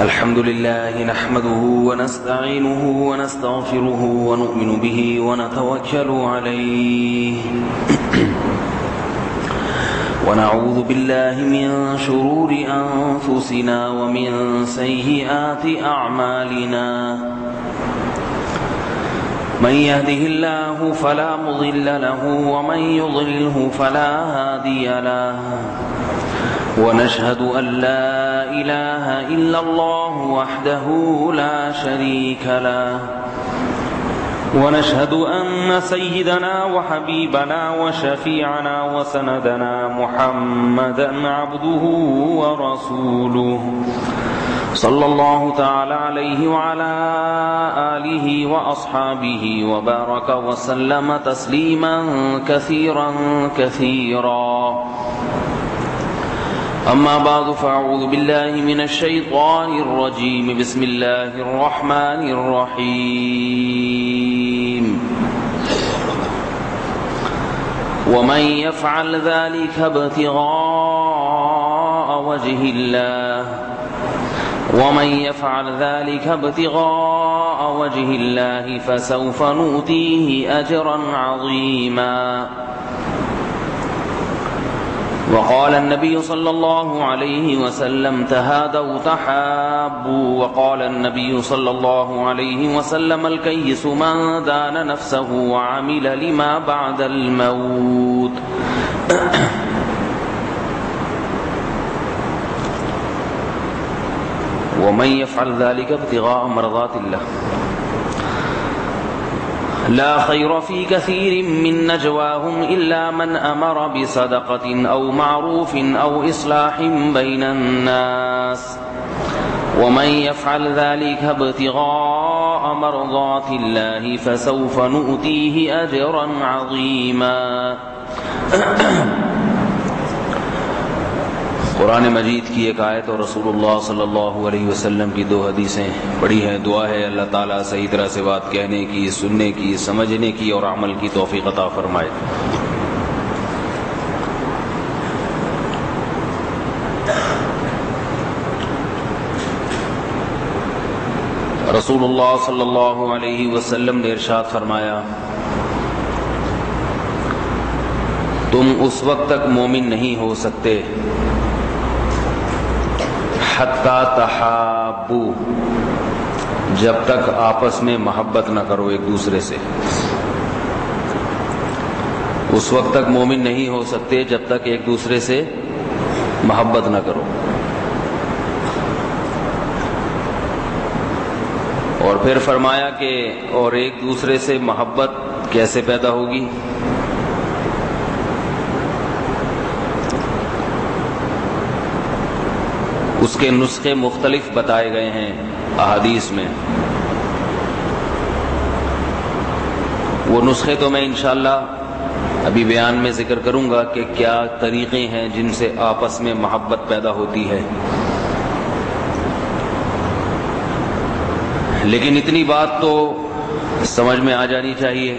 الحمد لله نحمده ونستعينه ونستغفره ونؤمن به ونتوكل عليه ونعوذ بالله من شرور أنفسنا ومن سيئات أعمالنا من يهده الله فلا مضل له ومن يضلله فلا هادي له ونشهد أن لا إله إلا الله وحده لا شريك له ونشهد أن سيدنا وحبيبنا وشفيعنا وسندنا محمدا عبده ورسوله صلى الله تعالى عليه وعلى آله وأصحابه وبارك وسلم تسليما كثيرا كثيرا أما بعد فأعوذ بالله من الشيطان الرجيم بسم الله الرحمن الرحيم ومن يفعل ذلك ابتغاء وجه الله فسوف نؤتيه أجرا عظيما وقال النبي صلى الله عليه وسلم تهادوا تحابوا وقال النبي صلى الله عليه وسلم الكيس من دان نفسه وعمل لما بعد الموت ومن يفعل ذلك ابتغاء مرضات الله لا خير في كثير من نجواهم إلا من أمر بصدقة أو معروف أو إصلاح بين الناس ومن يفعل ذلك ابتغاء مرضات الله فسوف نؤتيه أجرا عظيما قرآن مجید کی ایک آیت اور رسول اللہ صلی اللہ علیہ وسلم کی 2 حدیثیں پڑھی ہیں. دعا ہے اللہ تعالیٰ صحیح طرح سے بات کہنے کی، سننے کی، سمجھنے کی اور عمل کی توفیق عطا فرمائے. رسول اللہ صلی اللہ علیہ وسلم نے ارشاد فرمایا، تم اس وقت تک مومن نہیں ہو سکتے حتی تحابو، جب تک آپس میں محبت نہ کرو ایک دوسرے سے. اس وقت تک مومن نہیں ہو سکتے جب تک ایک دوسرے سے محبت نہ کرو. اور پھر فرمایا کہ اور ایک دوسرے سے محبت کیسے پیدا ہوگی؟ اس کے نسخے مختلف بتائے گئے ہیں احادیث میں. وہ نسخے تو میں انشاءاللہ ابھی بیان میں ذکر کروں گا کہ کیا طریقے ہیں جن سے آپس میں محبت پیدا ہوتی ہے. لیکن اتنی بات تو سمجھ میں آ جانی چاہیے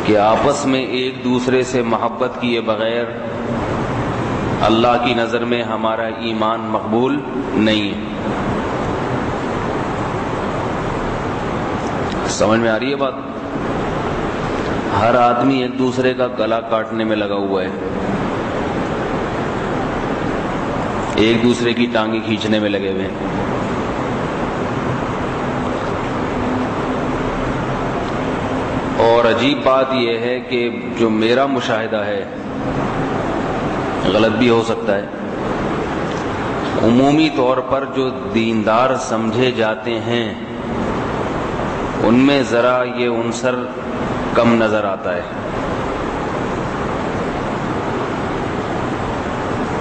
کہ آپس میں ایک دوسرے سے محبت کیے بغیر اللہ کی نظر میں ہمارا ایمان مقبول نہیں ہے. سمجھ میں آ رہی ہے بات؟ ہر آدمی ایک دوسرے کا گلا کاٹنے میں لگا ہوا ہے، ایک دوسرے کی ٹانگیں کھینچنے میں لگے ہوئے ہیں. اور عجیب بات یہ ہے کہ جو میرا مشاہدہ ہے، غلط بھی ہو سکتا ہے، عمومی طور پر جو دیندار سمجھے جاتے ہیں ان میں ذرا یہ عنصر کم نظر آتا ہے.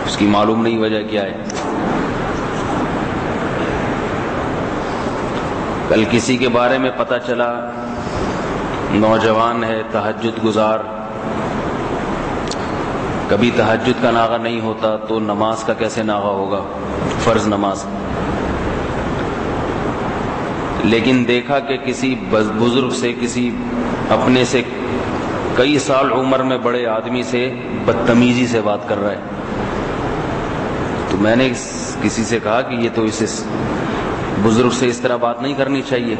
اس کی معلوم نہیں وجہ کیا ہے. کل کسی کے بارے میں پتہ چلا نوجوان ہے، تہجد گزار، کبھی تہجد کا ناغہ نہیں ہوتا تو نماز کا کیسے ناغہ ہوگا، فرض نماز. لیکن دیکھا کہ کسی بزرگ سے، کسی اپنے سے کئی سال عمر میں بڑے آدمی سے بدتمیزی سے بات کر رہا ہے، تو میں نے کسی سے کہا کہ یہ تو اس بزرگ سے اس طرح بات نہیں کرنی چاہیے،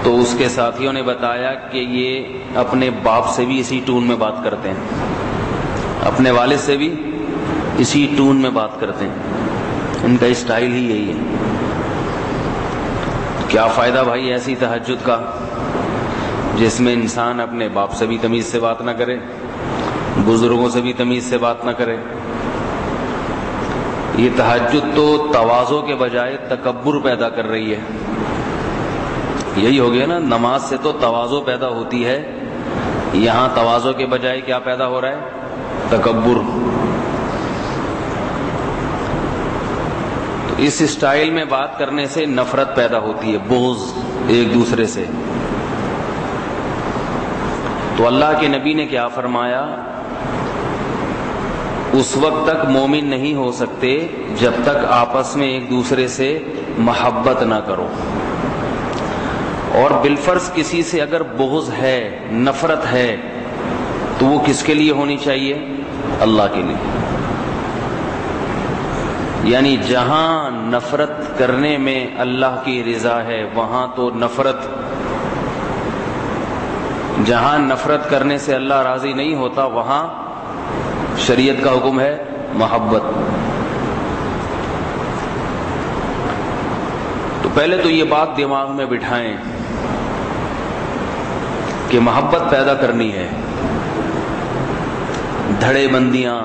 تو اس کے ساتھیوں نے بتایا کہ یہ اپنے باپ سے بھی اسی ٹون میں بات کرتے ہیں، اپنے والد سے بھی اسی ٹون میں بات کرتے ہیں، ان کا اسٹائل ہی یہی ہے۔ کیا فائدہ بھائی ایسی تہجد کا جس میں انسان اپنے باپ سے بھی تمیز سے بات نہ کرے، بزرگوں سے بھی تمیز سے بات نہ کرے۔ یہ تہجد تو تواضع کے بجائے تکبر پیدا کر رہی ہے۔ یہی ہو گیا نا، نماز سے تو تواضع پیدا ہوتی ہے، یہاں تواضع کے بجائے کیا پیدا ہو رہا ہے؟ تکبر۔ تو اس اسٹائل میں بات کرنے سے نفرت پیدا ہوتی ہے، بغض ایک دوسرے سے۔ تو اللہ کے نبی نے کیا فرمایا؟ اس وقت تک مومن نہیں ہو سکتے جب تک آپس میں ایک دوسرے سے محبت نہ کرو، اور بالفرض کسی سے اگر بغض ہے، نفرت ہے، تو وہ کس کے لیے ہونی چاہیے؟ اللہ کے لیے۔ یعنی جہاں نفرت کرنے میں اللہ کی رضا ہے وہاں تو نفرت، جہاں نفرت کرنے سے اللہ راضی نہیں ہوتا وہاں شریعت کا حکم ہے محبت۔ تو پہلے تو یہ بات دماغ میں بٹھائیں کہ محبت پیدا کرنی ہے۔ دھڑے بندیاں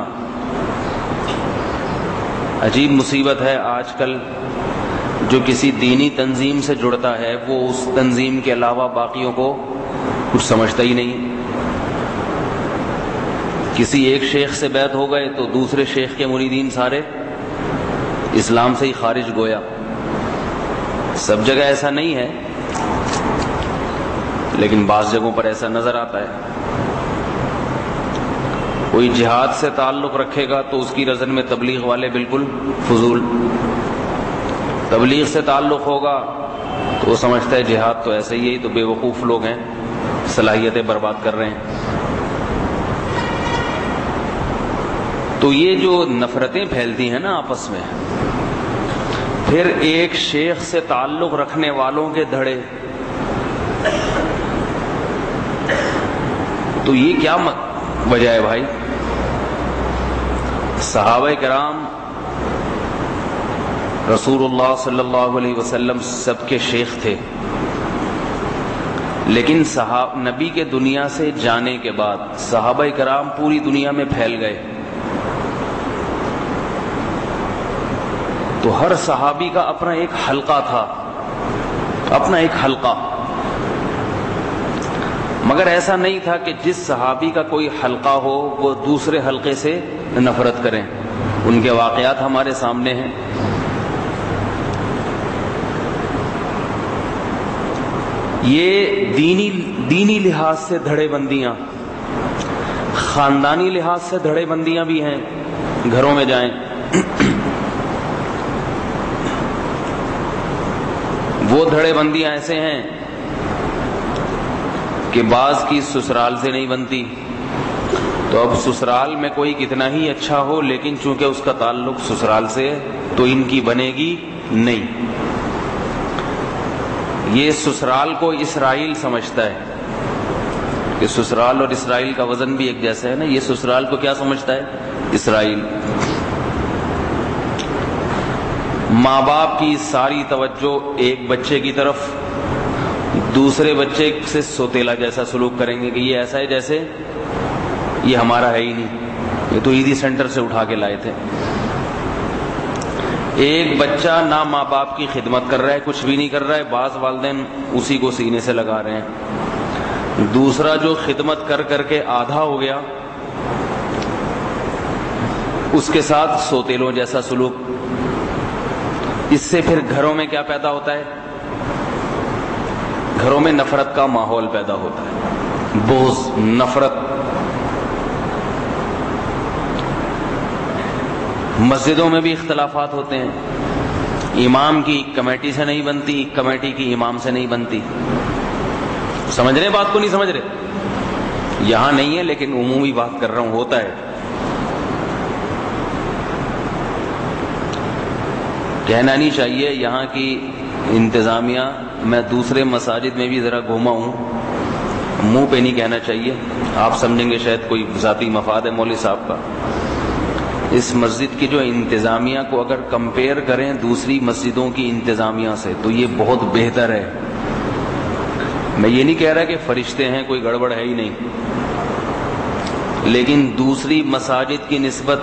عجیب مصیبت ہے آج کل، جو کسی دینی تنظیم سے جڑتا ہے وہ اس تنظیم کے علاوہ باقیوں کو کچھ سمجھتا ہی نہیں۔ کسی ایک شیخ سے بیعت ہو گئے تو دوسرے شیخ کے مریدین سارے اسلام سے ہی خارج گویا۔ سب جگہ ایسا نہیں ہے، لیکن بعض جگہوں پر ایسا نظر آتا ہے۔ کوئی جہاد سے تعلق رکھے گا تو اس کی نظر میں تبلیغ والے بالکل فضول، تبلیغ سے تعلق ہوگا تو وہ سمجھتا ہے جہاد تو ایسے ہی ہے، تو بے وقوف لوگ ہیں، صلاحیتیں برباد کر رہے ہیں۔ تو یہ جو نفرتیں پھیلتی ہیں نا آپس میں، پھر ایک شیخ سے تعلق رکھنے والوں کے دھڑے، تو یہ کیا وجہ ہے بھائی؟ صحابہ کرام رسول اللہ صلی اللہ علیہ وسلم سب کے شیخ تھے، لیکن نبی کے دنیا سے جانے کے بعد صحابہ کرام پوری دنیا میں پھیل گئے، تو ہر صحابی کا اپنا ایک حلقہ تھا، اپنا ایک حلقہ۔ مگر ایسا نہیں تھا کہ جس صحابی کا کوئی حلقہ ہو وہ دوسرے حلقے سے نفرت کریں۔ ان کے واقعات ہمارے سامنے ہیں۔ یہ دینی لحاظ سے دھڑے بندیاں، خاندانی لحاظ سے دھڑے بندیاں بھی ہیں۔ گھروں میں جائیں، وہ دھڑے بندیاں ایسے ہیں کہ بعض کی سسرال سے نہیں بنتی، تو اب سسرال میں کوئی کتنا ہی اچھا ہو لیکن چونکہ اس کا تعلق سسرال سے ہے تو ان کی بنے گی نہیں۔ یہ سسرال کو اسرائیل سمجھتا ہے کہ سسرال اور اسرائیل کا وزن بھی ایک جیسا ہے نا، یہ سسرال کو کیا سمجھتا ہے؟ اسرائیل۔ ماں باپ کی ساری توجہ ایک بچے کی طرف، دوسرے بچے سے سوتیلا جیسا سلوک کریں گے کہ یہ ایسا ہے جیسے یہ ہمارا ہے ہی نہیں، یہ تو عیدی سینٹر سے اٹھا کے لائے تھے۔ ایک بچہ نہ ماں باپ کی خدمت کر رہا ہے، کچھ بھی نہیں کر رہا ہے، بعض والدین اسی کو سینے سے لگا رہے ہیں۔ دوسرا جو خدمت کر کر کے آدھا ہو گیا، اس کے ساتھ سوتیلوں جیسا سلوک۔ اس سے پھر گھروں میں کیا پیدا ہوتا ہے؟ گھروں میں نفرت کا ماحول پیدا ہوتا ہے، بغض، نفرت۔ مسجدوں میں بھی اختلافات ہوتے ہیں، امام کی کمیٹی سے نہیں بنتی، کمیٹی کی امام سے نہیں بنتی۔ سمجھ رہے بات کو؟ نہیں سمجھ رہے؟ یہاں نہیں ہے لیکن عمومی بات کر رہا ہوں، ہوتا ہے۔ کہنا نہیں چاہیے یہاں کی انتظامیہ، میں دوسرے مساجد میں بھی ذرا گھوما ہوں، منہ پہ نہیں کہنا چاہیے، آپ سمجھیں گے شاید کوئی ذاتی مفاد ہے مولوی صاحب کا۔ اس مسجد کی جو انتظامیہ کو اگر کمپیئر کریں دوسری مسجدوں کی انتظامیہ سے تو یہ بہت بہتر ہے۔ میں یہ نہیں کہہ رہا کہ فرشتے ہیں، کوئی گڑبڑ ہے ہی نہیں، لیکن دوسری مساجد کی نسبت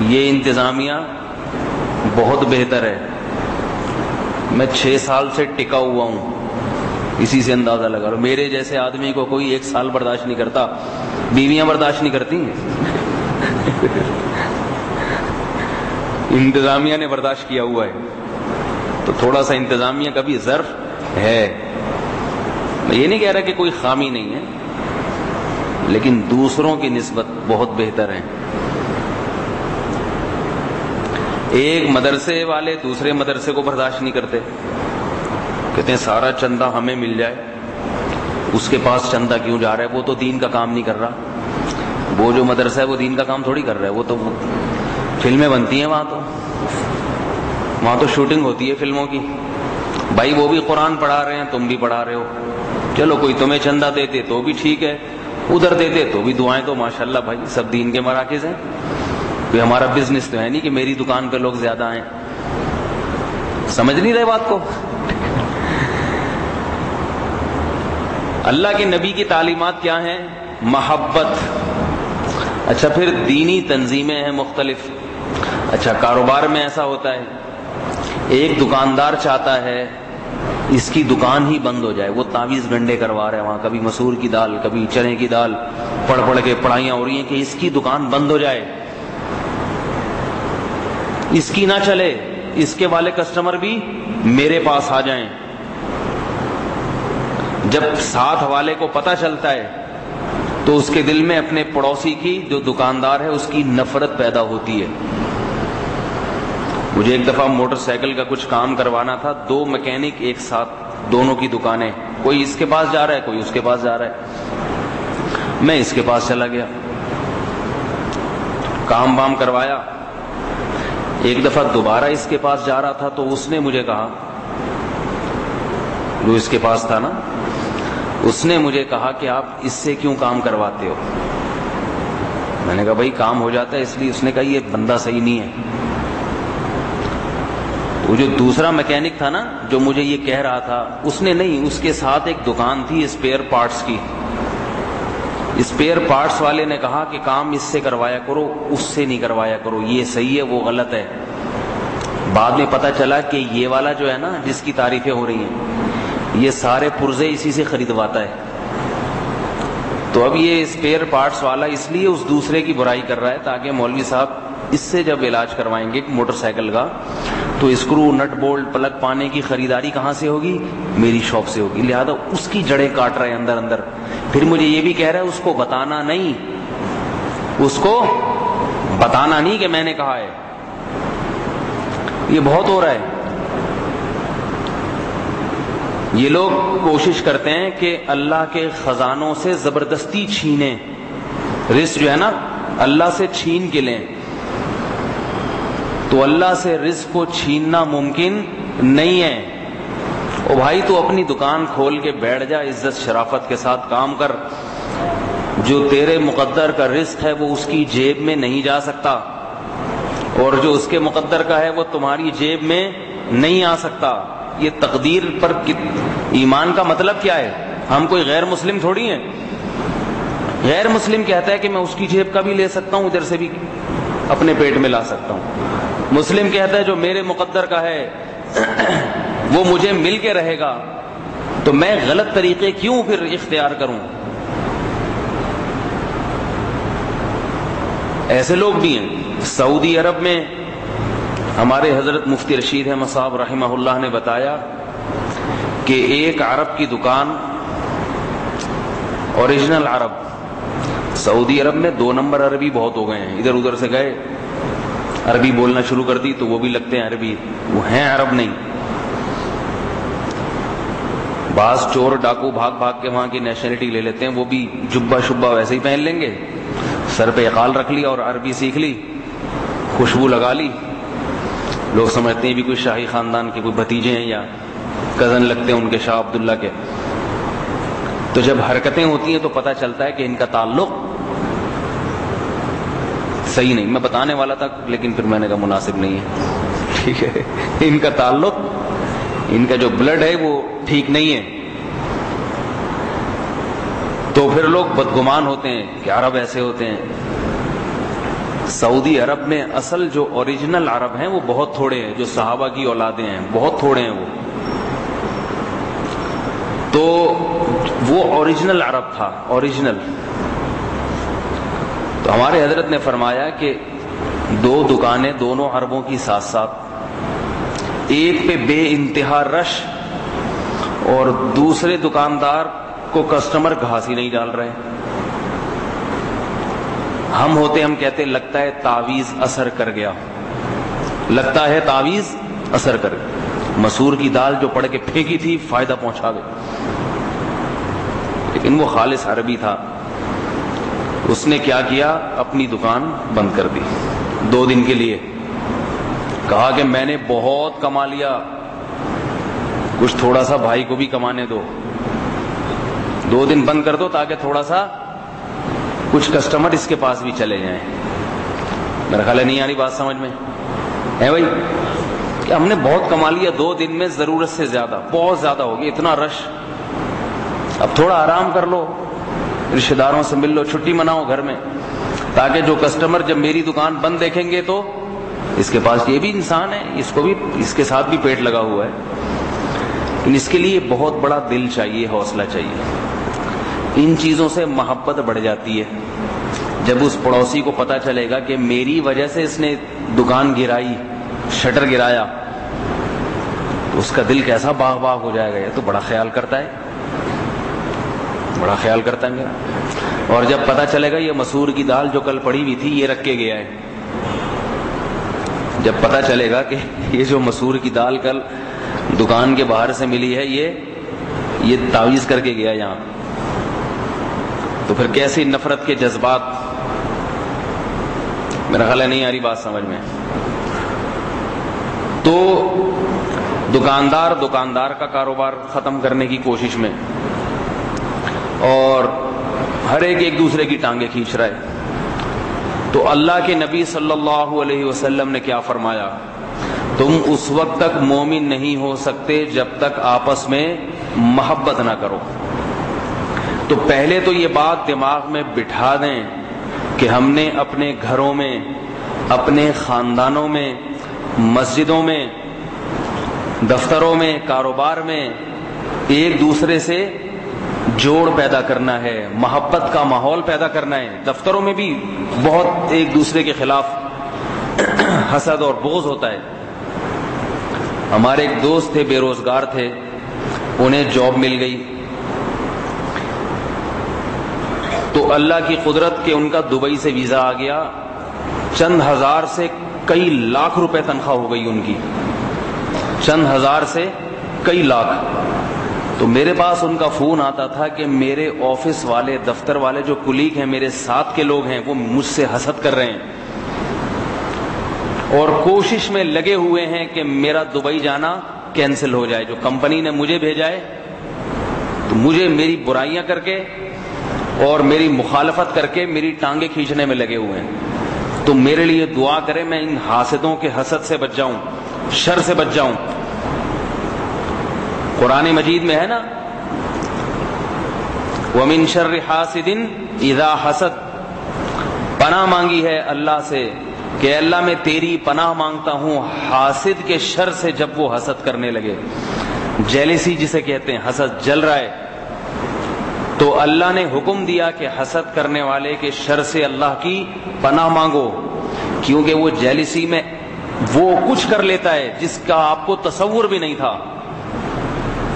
یہ انتظامیہ بہت بہتر ہے۔ میں 6 سال سے ٹکا ہوا ہوں، اسی سے اندازہ لگا لو۔ میرے جیسے آدمی کو کوئی 1 سال برداشت نہیں کرتا، بیویاں برداشت نہیں کرتی، انتظامیہ نے برداشت کیا ہوا ہے، تو تھوڑا سا انتظامیہ کا بھی ظرف ہے۔ میں یہ نہیں کہہ رہا کہ کوئی خامی نہیں ہے، لیکن دوسروں کی نسبت بہت بہتر ہیں۔ ایک مدرسے والے دوسرے مدرسے کو برداشت نہیں کرتے، کہتے ہیں سارا چندہ ہمیں مل جائے، اس کے پاس چندہ کیوں جا رہا ہے، وہ تو دین کا کام نہیں کر رہا۔ وہ جو مدرسہ ہے وہ دین کا کام تھوڑی کر رہا ہے، وہ تو فلمیں بنتی ہیں، وہاں تو شوٹنگ ہوتی ہے فلموں کی۔ بھائی وہ بھی قرآن پڑھا رہے ہیں، تم بھی پڑھا رہے ہو، چلو کوئی تمہیں چندہ دیتے تو بھی ٹھیک ہے، ادھر دیتے تو بھی دعائیں تو ماشاءاللہ بھائی سب دین کے مراکز ہیں، کوئی ہمارا بزنس تو ہے نہیں کہ میری دکان پہ لوگ زیادہ آئیں۔ سمجھ نہیں رہے بات کو؟ اللہ کے نبی کی تعلیمات کیا ہیں؟ محبت۔ اچھا پھر دینی تنظیمیں ہیں مختلف۔ اچھا کاروبار میں ایسا ہوتا ہے، ایک دکاندار چاہتا ہے اس کی دکان ہی بند ہو جائے، وہ تعویذ گنڈے کروا رہے ہیں وہاں، کبھی مسور کی دال کبھی چنے کی دال، پڑھ کے پڑھائیاں ہو رہی ہیں کہ اس کی دکان بند ہو جائے، اس کی نہ چلے، اس کے والے کسٹمر بھی میرے پاس آ جائیں۔ جب ساتھ والے کو پتہ چلتا ہے تو اس کے دل میں اپنے پڑوسی کی جو دکاندار ہے اس کی نفرت پیدا ہوتی ہے۔ مجھے ایک دفعہ موٹر سائیکل کا کچھ کام کروانا تھا، 2 میکینک ایک ساتھ، دونوں کی دکانیں، کوئی اس کے پاس جا رہا ہے کوئی اس کے پاس جا رہا ہے۔ میں اس کے پاس چلا گیا، کام وام کروایا۔ ایک دفعہ دوبارہ اس کے پاس جا رہا تھا تو اس نے مجھے کہا، جو اس کے پاس تھا نا، اس نے مجھے کہا کہ آپ اس سے کیوں کام کرواتے ہو؟ میں نے کہا بھائی کام ہو جاتا ہے اس لیے۔ اس نے کہا یہ بندہ صحیح نہیں ہے۔ وہ جو دوسرا میکینک تھا نا جو مجھے یہ کہہ رہا تھا، اس نے نہیں، اس کے ساتھ ایک دکان تھی اسپیئر پارٹس کی، اسپیئر پارٹس والے نے کہا کہ کام اس سے کروایا کرو، اس سے نہیں کروایا کرو، یہ صحیح ہے وہ غلط ہے۔ بعد میں پتہ چلا کہ یہ والا جو ہے نا جس کی تعریفیں ہو رہی ہیں، یہ سارے پرزے اسی سے خریدواتا ہے۔ تو اب یہ اسپیئر پارٹس والا اس لیے اس دوسرے کی برائی کر رہا ہے تاکہ مولوی صاحب اس سے جب علاج کروائیں گے موٹر سائیکل کا تو اسکرو نٹ بولٹ پلگ پانے کی خریداری کہاں سے ہوگی؟ میری شاپ سے ہوگی، لہذا اس کی جڑیں کاٹ رہے ہیں اندر اندر۔ پھر مجھے یہ بھی کہہ رہا ہے اس کو بتانا نہیں، اس کو بتانا نہیں کہ میں نے کہا ہے۔ یہ بہت ہو رہا ہے۔ یہ لوگ کوشش کرتے ہیں کہ اللہ کے خزانوں سے زبردستی چھینیں، رزق جو ہے نا اللہ سے چھین کے لیں، تو اللہ سے رزق کو چھیننا ممکن نہیں ہے۔ او بھائی تو اپنی دکان کھول کے بیٹھ جا، عزت شرافت کے ساتھ کام کر، جو تیرے مقدر کا رزق ہے وہ اس کی جیب میں نہیں جا سکتا، اور جو اس کے مقدر کا ہے وہ تمہاری جیب میں نہیں آ سکتا۔ یہ تقدیر پر ایمان کا مطلب کیا ہے؟ ہم کوئی غیر مسلم تھوڑی ہیں۔ غیر مسلم کہتا ہے کہ میں اس کی جیب کا بھی لے سکتا ہوں، ادھر سے بھی اپنے پیٹ میں لا سکتا ہوں۔ مسلم کہتا ہے جو میرے مقدر کا ہے وہ مجھے مل کے رہے گا، تو میں غلط طریقے کیوں پھر اختیار کروں؟ ایسے لوگ بھی ہیں۔ سعودی عرب میں ہمارے حضرت مفتی رشید احمد صاحب رحمہ اللہ نے بتایا کہ ایک عرب کی دکان، اوریجنل عرب، سعودی عرب میں 2 نمبر عربی بہت ہو گئے ہیں، ادھر ادھر سے گئے عربی بولنا شروع کر دی تو وہ بھی لگتے ہیں عربی، وہ ہیں عرب نہیں۔ بعض چور ڈاکو بھاگ بھاگ کے وہاں کی نیشنلٹی لے لیتے ہیں، وہ بھی جبہ شبہ ویسے ہی پہن لیں گے، سر پہ اقال رکھ لی اور عربی سیکھ لی، خوشبو لگا لی، لوگ سمجھتے ہیں بھی کوئی شاہی خاندان کے کوئی بھتیجے ہیں یا کزن لگتے ہیں ان کے شاہ عبداللہ کے. تو جب حرکتیں ہوتی ہیں تو پتہ چلتا ہے کہ ان کا تعلق صحیح نہیں. میں بتانے والا تھا لیکن پھر میں نے کہا مناسب نہیں ہے. ٹھیک ہے, ان کا تعلق, ان کا جو بلڈ ہے وہ ٹھیک نہیں ہے. تو پھر لوگ بدگمان ہوتے ہیں کہ عرب ایسے ہوتے ہیں. سعودی عرب میں اصل جو اوریجنل عرب ہیں وہ بہت تھوڑے ہیں, جو صحابہ کی اولادیں ہیں بہت تھوڑے ہیں وہ. تو وہ اوریجنل عرب تھا, اوریجنل. تو ہمارے حضرت نے فرمایا کہ 2 دکانیں دونوں عربوں کی ساتھ ساتھ, ایک پہ بے انتہا رش اور دوسرے دکاندار کو کسٹمر گھاس ہی نہیں ڈال رہے. ہم ہوتے ہم کہتے لگتا ہے تعویذ اثر کر گیا, لگتا ہے تعویذ اثر کر گیا. مسور کی دال جو پڑھ کے پھینکی تھی فائدہ پہنچا گئی, لیکن وہ خالص عربی تھا. اس نے کیا کیا, اپنی دکان بند کر دی 2 دن کے لیے. کہا کہ میں نے بہت کما لیا, کچھ تھوڑا سا بھائی کو بھی کمانے دو, 2 دن بند کر دو تاکہ تھوڑا سا کچھ کسٹمر اس کے پاس بھی چلے جائیں. میرا خیال ہے نہیں آ رہی بات سمجھ میں ہے بھائی, کہ ہم نے بہت کما لیا 2 دن میں, ضرورت سے زیادہ, بہت زیادہ ہو گیا, اتنا رش, اب تھوڑا آرام کر لو, رشتہ داروں سے مل لو, چھٹی مناؤ گھر میں, تاکہ جو کسٹمر جب میری دکان بند دیکھیں گے تو اس کے پاس یہ بھی انسان ہے, اس کو بھی, اس کے ساتھ بھی پیٹ لگا ہوا ہے. لیکن اس کے لیے بہت بڑا دل چاہیے, حوصلہ چاہیے. ان چیزوں سے محبت بڑھ جاتی ہے. جب اس پڑوسی کو پتا چلے گا کہ میری وجہ سے اس نے دکان گرائی, شٹر گرایا, تو اس کا دل کیسا باغ باغ ہو جائے گا. یہ تو بڑا خیال کرتا ہے, بڑا خیال کرتا ہے میرا. اور جب پتا چلے گا یہ مسور کی دال جو کل پڑی ہوئی تھی یہ رکھ کے گیا ہے, جب پتا چلے گا کہ یہ جو مسور کی دال کل دکان کے باہر سے ملی ہے یہ تعویذ کر کے گیا یہاں, تو پھر کیسی نفرت کے جذبات. میرا خیال ہے نہیں آ رہی بات سمجھ میں. تو دکاندار کا کاروبار ختم کرنے کی کوشش میں, اور ہر ایک دوسرے کی ٹانگیں کھینچ رہا ہے. تو اللہ کے نبی صلی اللہ علیہ وسلم نے کیا فرمایا, تم اس وقت تک مومن نہیں ہو سکتے جب تک آپس میں محبت نہ کرو. تو پہلے تو یہ بات دماغ میں بٹھا دیں کہ ہم نے اپنے گھروں میں, اپنے خاندانوں میں, مسجدوں میں, دفتروں میں, کاروبار میں ایک دوسرے سے جوڑ پیدا کرنا ہے, محبت کا ماحول پیدا کرنا ہے. دفتروں میں بھی بہت ایک دوسرے کے خلاف حسد اور بغض ہوتا ہے. ہمارے ایک دوست تھے, بے روزگار تھے, انہیں جاب مل گئی. تو اللہ کی قدرت کہ ان کا دبئی سے ویزا آ گیا, چند ہزار سے کئی لاکھ روپے تنخواہ ہو گئی ان کی, چند ہزار سے کئی لاکھ. تو میرے پاس ان کا فون آتا تھا کہ میرے آفس والے, دفتر والے جو کلیگ ہیں, میرے ساتھ کے لوگ ہیں, وہ مجھ سے حسد کر رہے ہیں اور کوشش میں لگے ہوئے ہیں کہ میرا دبئی جانا کینسل ہو جائے. جو کمپنی نے مجھے بھیجا ہے تو مجھے میری برائیاں کر کے اور میری مخالفت کر کے میری ٹانگیں کھینچنے میں لگے ہوئے ہیں. تو میرے لیے دعا کریں میں ان حاسدوں کے حسد سے بچ جاؤں, شر سے بچ جاؤں. قرآن مجید میں ہے نا, وَمِن شَرِّ حَاسِدٍ إِذَا حَسَدَ, پناہ مانگی ہے اللہ سے کہ اللہ میں تیری پناہ مانگتا ہوں حاسد کے شر سے جب وہ حسد کرنے لگے. جیلسی جسے کہتے ہیں, حسد جل رہا ہے, تو اللہ نے حکم دیا کہ حسد کرنے والے کے شر سے اللہ کی پناہ مانگو, کیونکہ وہ جیلسی میں وہ کچھ کر لیتا ہے جس کا آپ کو تصور بھی نہیں تھا,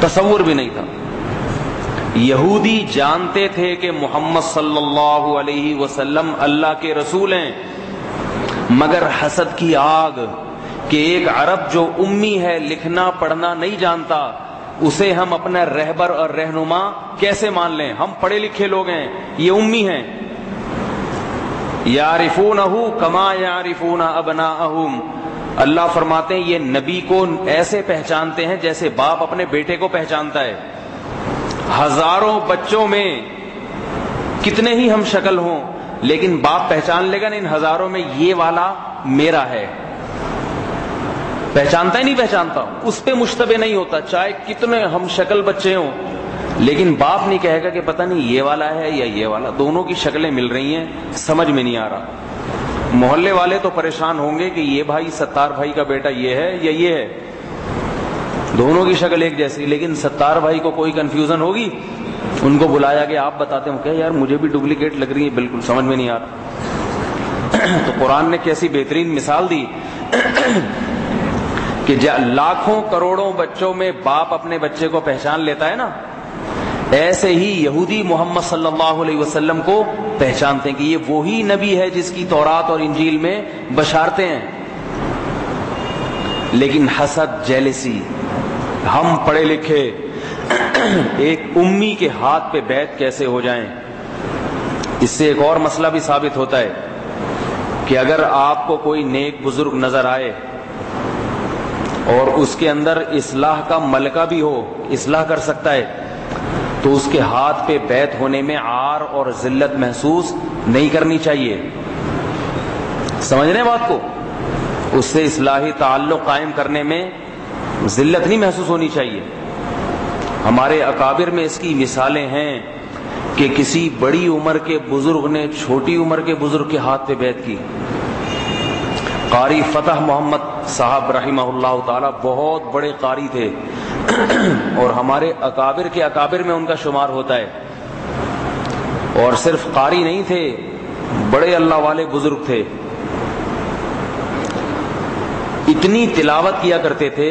تصور بھی نہیں تھا. یہودی جانتے تھے کہ محمد صلی اللہ علیہ وسلم اللہ کے رسول ہیں, مگر حسد کی آگ کہ ایک عرب جو امی ہے, لکھنا پڑھنا نہیں جانتا, اسے ہم اپنا رہبر اور رہنما کیسے مان لیں؟ ہم پڑھے لکھے لوگ ہیں, یہ امی ہیں. یعرفونہ کما یعرفون ابناءہم, اللہ فرماتے ہیں یہ نبی کو ایسے پہچانتے ہیں جیسے باپ اپنے بیٹے کو پہچانتا ہے. ہزاروں بچوں میں کتنے ہی ہم شکل ہوں لیکن باپ پہچان لے گا نا ان ہزاروں میں یہ والا میرا ہے. پہچانتا ہی نہیں پہچانتا, اس پہ مشتبہ نہیں ہوتا, چاہے کتنے ہم شکل بچے ہوں, لیکن باپ نہیں کہے گا کہ پتہ نہیں یہ والا ہے یا یہ والا. دونوں کی شکلیں مل رہی ہیں, سمجھ میں نہیں آ رہا. محلے والے تو پریشان ہوں گے کہ یہ بھائی ستار بھائی کا بیٹا یہ ہے یا یہ ہے, دونوں کی شکل ایک جیسی, لیکن ستار بھائی کو کوئی کنفیوژن ہوگی. ان کو بلایا کہ آپ بتاتے ہوں کہ یار مجھے بھی ڈپلیکیٹ لگ رہی ہے, بالکل سمجھ میں نہیں آ رہا. تو قرآن نے کیسی بہترین مثال دی کہ لاکھوں کروڑوں بچوں میں باپ اپنے بچے کو پہچان لیتا ہے نا, ایسے ہی یہودی محمد صلی اللہ علیہ وسلم کو پہچانتے ہیں کہ یہ وہی نبی ہے جس کی تورات اور انجیل میں بشارتیں ہیں. لیکن حسد, جیلسی, ہم پڑھے لکھے ایک امی کے ہاتھ پہ بیعت کیسے ہو جائیں. اس سے ایک اور مسئلہ بھی ثابت ہوتا ہے کہ اگر آپ کو کوئی نیک بزرگ نظر آئے اور اس کے اندر اصلاح کا ملکہ بھی ہو, اصلاح کر سکتا ہے, تو اس کے ہاتھ پہ بیعت ہونے میں عار اور ذلت محسوس نہیں کرنی چاہیے. سمجھ رہے ہیں بات کو؟ اس سے اصلاحی تعلق قائم کرنے میں ذلت نہیں محسوس ہونی چاہیے. ہمارے اکابر میں اس کی مثالیں ہیں کہ کسی بڑی عمر کے بزرگ نے چھوٹی عمر کے بزرگ کے ہاتھ پہ بیعت کی. قاری فتح محمد صاحب رحمہ اللہ تعالی بہت بڑے قاری تھے اور ہمارے اکابر کے اکابر میں ان کا شمار ہوتا ہے. اور صرف قاری نہیں تھے, بڑے اللہ والے بزرگ تھے. اتنی تلاوت کیا کرتے تھے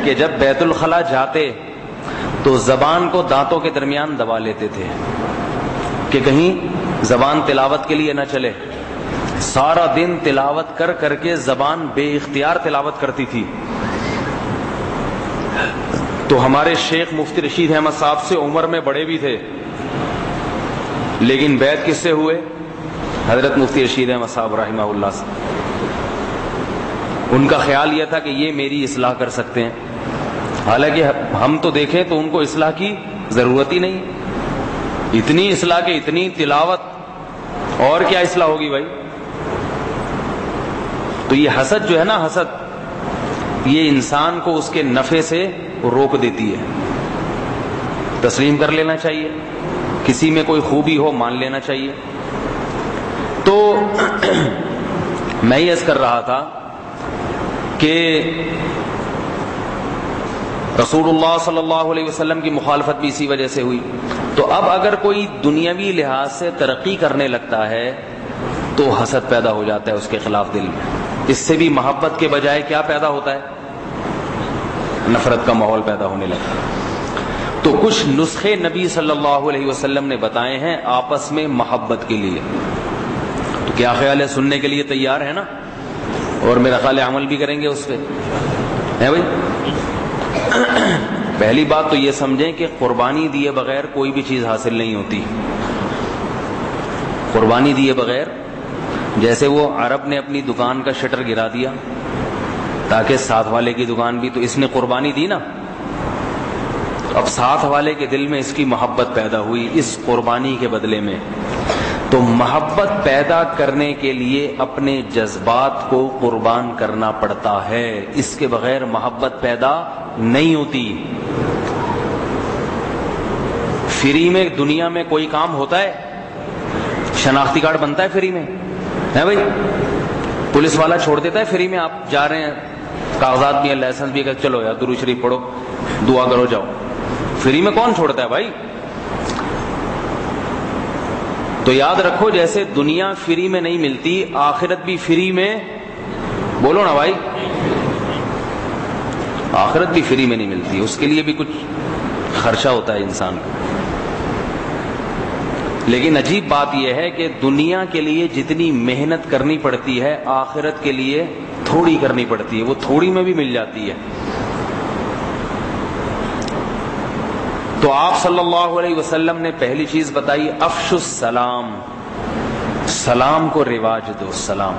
کہ جب بیت الخلا جاتے تو زبان کو دانتوں کے درمیان دبا لیتے تھے کہ کہیں زبان تلاوت کے لیے نہ چلے. سارا دن تلاوت کر کر کے زبان بے اختیار تلاوت کرتی تھی. تو ہمارے شیخ مفتی رشید احمد صاحب سے عمر میں بڑے بھی تھے, لیکن بیعت کس سے ہوئے؟ حضرت مفتی رشید احمد صاحب رحمہ اللہ سے. ان کا خیال یہ تھا کہ یہ میری اصلاح کر سکتے ہیں, حالانکہ ہم تو دیکھیں تو ان کو اصلاح کی ضرورت ہی نہیں. اتنی اصلاح کے اتنی تلاوت, اور کیا اصلاح ہوگی بھائی؟ تو یہ حسد جو ہے نا, حسد, یہ انسان کو اس کے نفع سے روک دیتی ہے. تسلیم کر لینا چاہیے, کسی میں کوئی خوبی ہو مان لینا چاہیے. تو میں یہ عرض کر رہا تھا کہ رسول اللہ صلی اللہ علیہ وسلم کی مخالفت بھی اسی وجہ سے ہوئی. تو اب اگر کوئی دنیاوی لحاظ سے ترقی کرنے لگتا ہے تو حسد پیدا ہو جاتا ہے اس کے خلاف دل میں. اس سے بھی محبت کے بجائے کیا پیدا ہوتا ہے؟ نفرت کا ماحول پیدا ہونے لگتا ہے. تو کچھ نسخے نبی صلی اللہ علیہ وسلم نے بتائے ہیں آپس میں محبت کے لیے. تو کیا خیال ہے, سننے کے لیے تیار ہے نا؟ اور میرا خیال ہے عمل بھی کریں گے اس پہ, ہے بھائی؟ پہلی بات تو یہ سمجھیں کہ قربانی دیے بغیر کوئی بھی چیز حاصل نہیں ہوتی. قربانی دیے بغیر, جیسے وہ عرب نے اپنی دکان کا شٹر گرا دیا تاکہ ساتھ والے کی دکان بھی, تو اس نے قربانی دی نا. اب ساتھ والے کے دل میں اس کی محبت پیدا ہوئی اس قربانی کے بدلے میں. تو محبت پیدا کرنے کے لیے اپنے جذبات کو قربان کرنا پڑتا ہے, اس کے بغیر محبت پیدا نہیں ہوتی. فری میں دنیا میں کوئی کام ہوتا ہے؟ شناختی کارڈ بنتا ہے فری میں, ہے بھائی؟ پولیس والا چھوڑ دیتا ہے فری میں, آپ جا رہے ہیں, کاغذات بھی ہیں, لائسنس بھی ہے, چلو یار درود شریف پڑھو, دعا کرو, جاؤ. فری میں کون چھوڑتا ہے بھائی؟ تو یاد رکھو, جیسے دنیا فری میں نہیں ملتی, آخرت بھی فری میں, بولو نا بھائی, آخرت بھی فری میں نہیں ملتی, اس کے لیے بھی کچھ خرچہ ہوتا ہے انسان کو. لیکن عجیب بات یہ ہے کہ دنیا کے لیے جتنی محنت کرنی پڑتی ہے آخرت کے لیے تھوڑی کرنی پڑتی ہے, وہ تھوڑی میں بھی مل جاتی ہے. تو آپ صلی اللہ علیہ وسلم نے پہلی چیز بتائی افشوا السلام, سلام کو رواج دو. سلام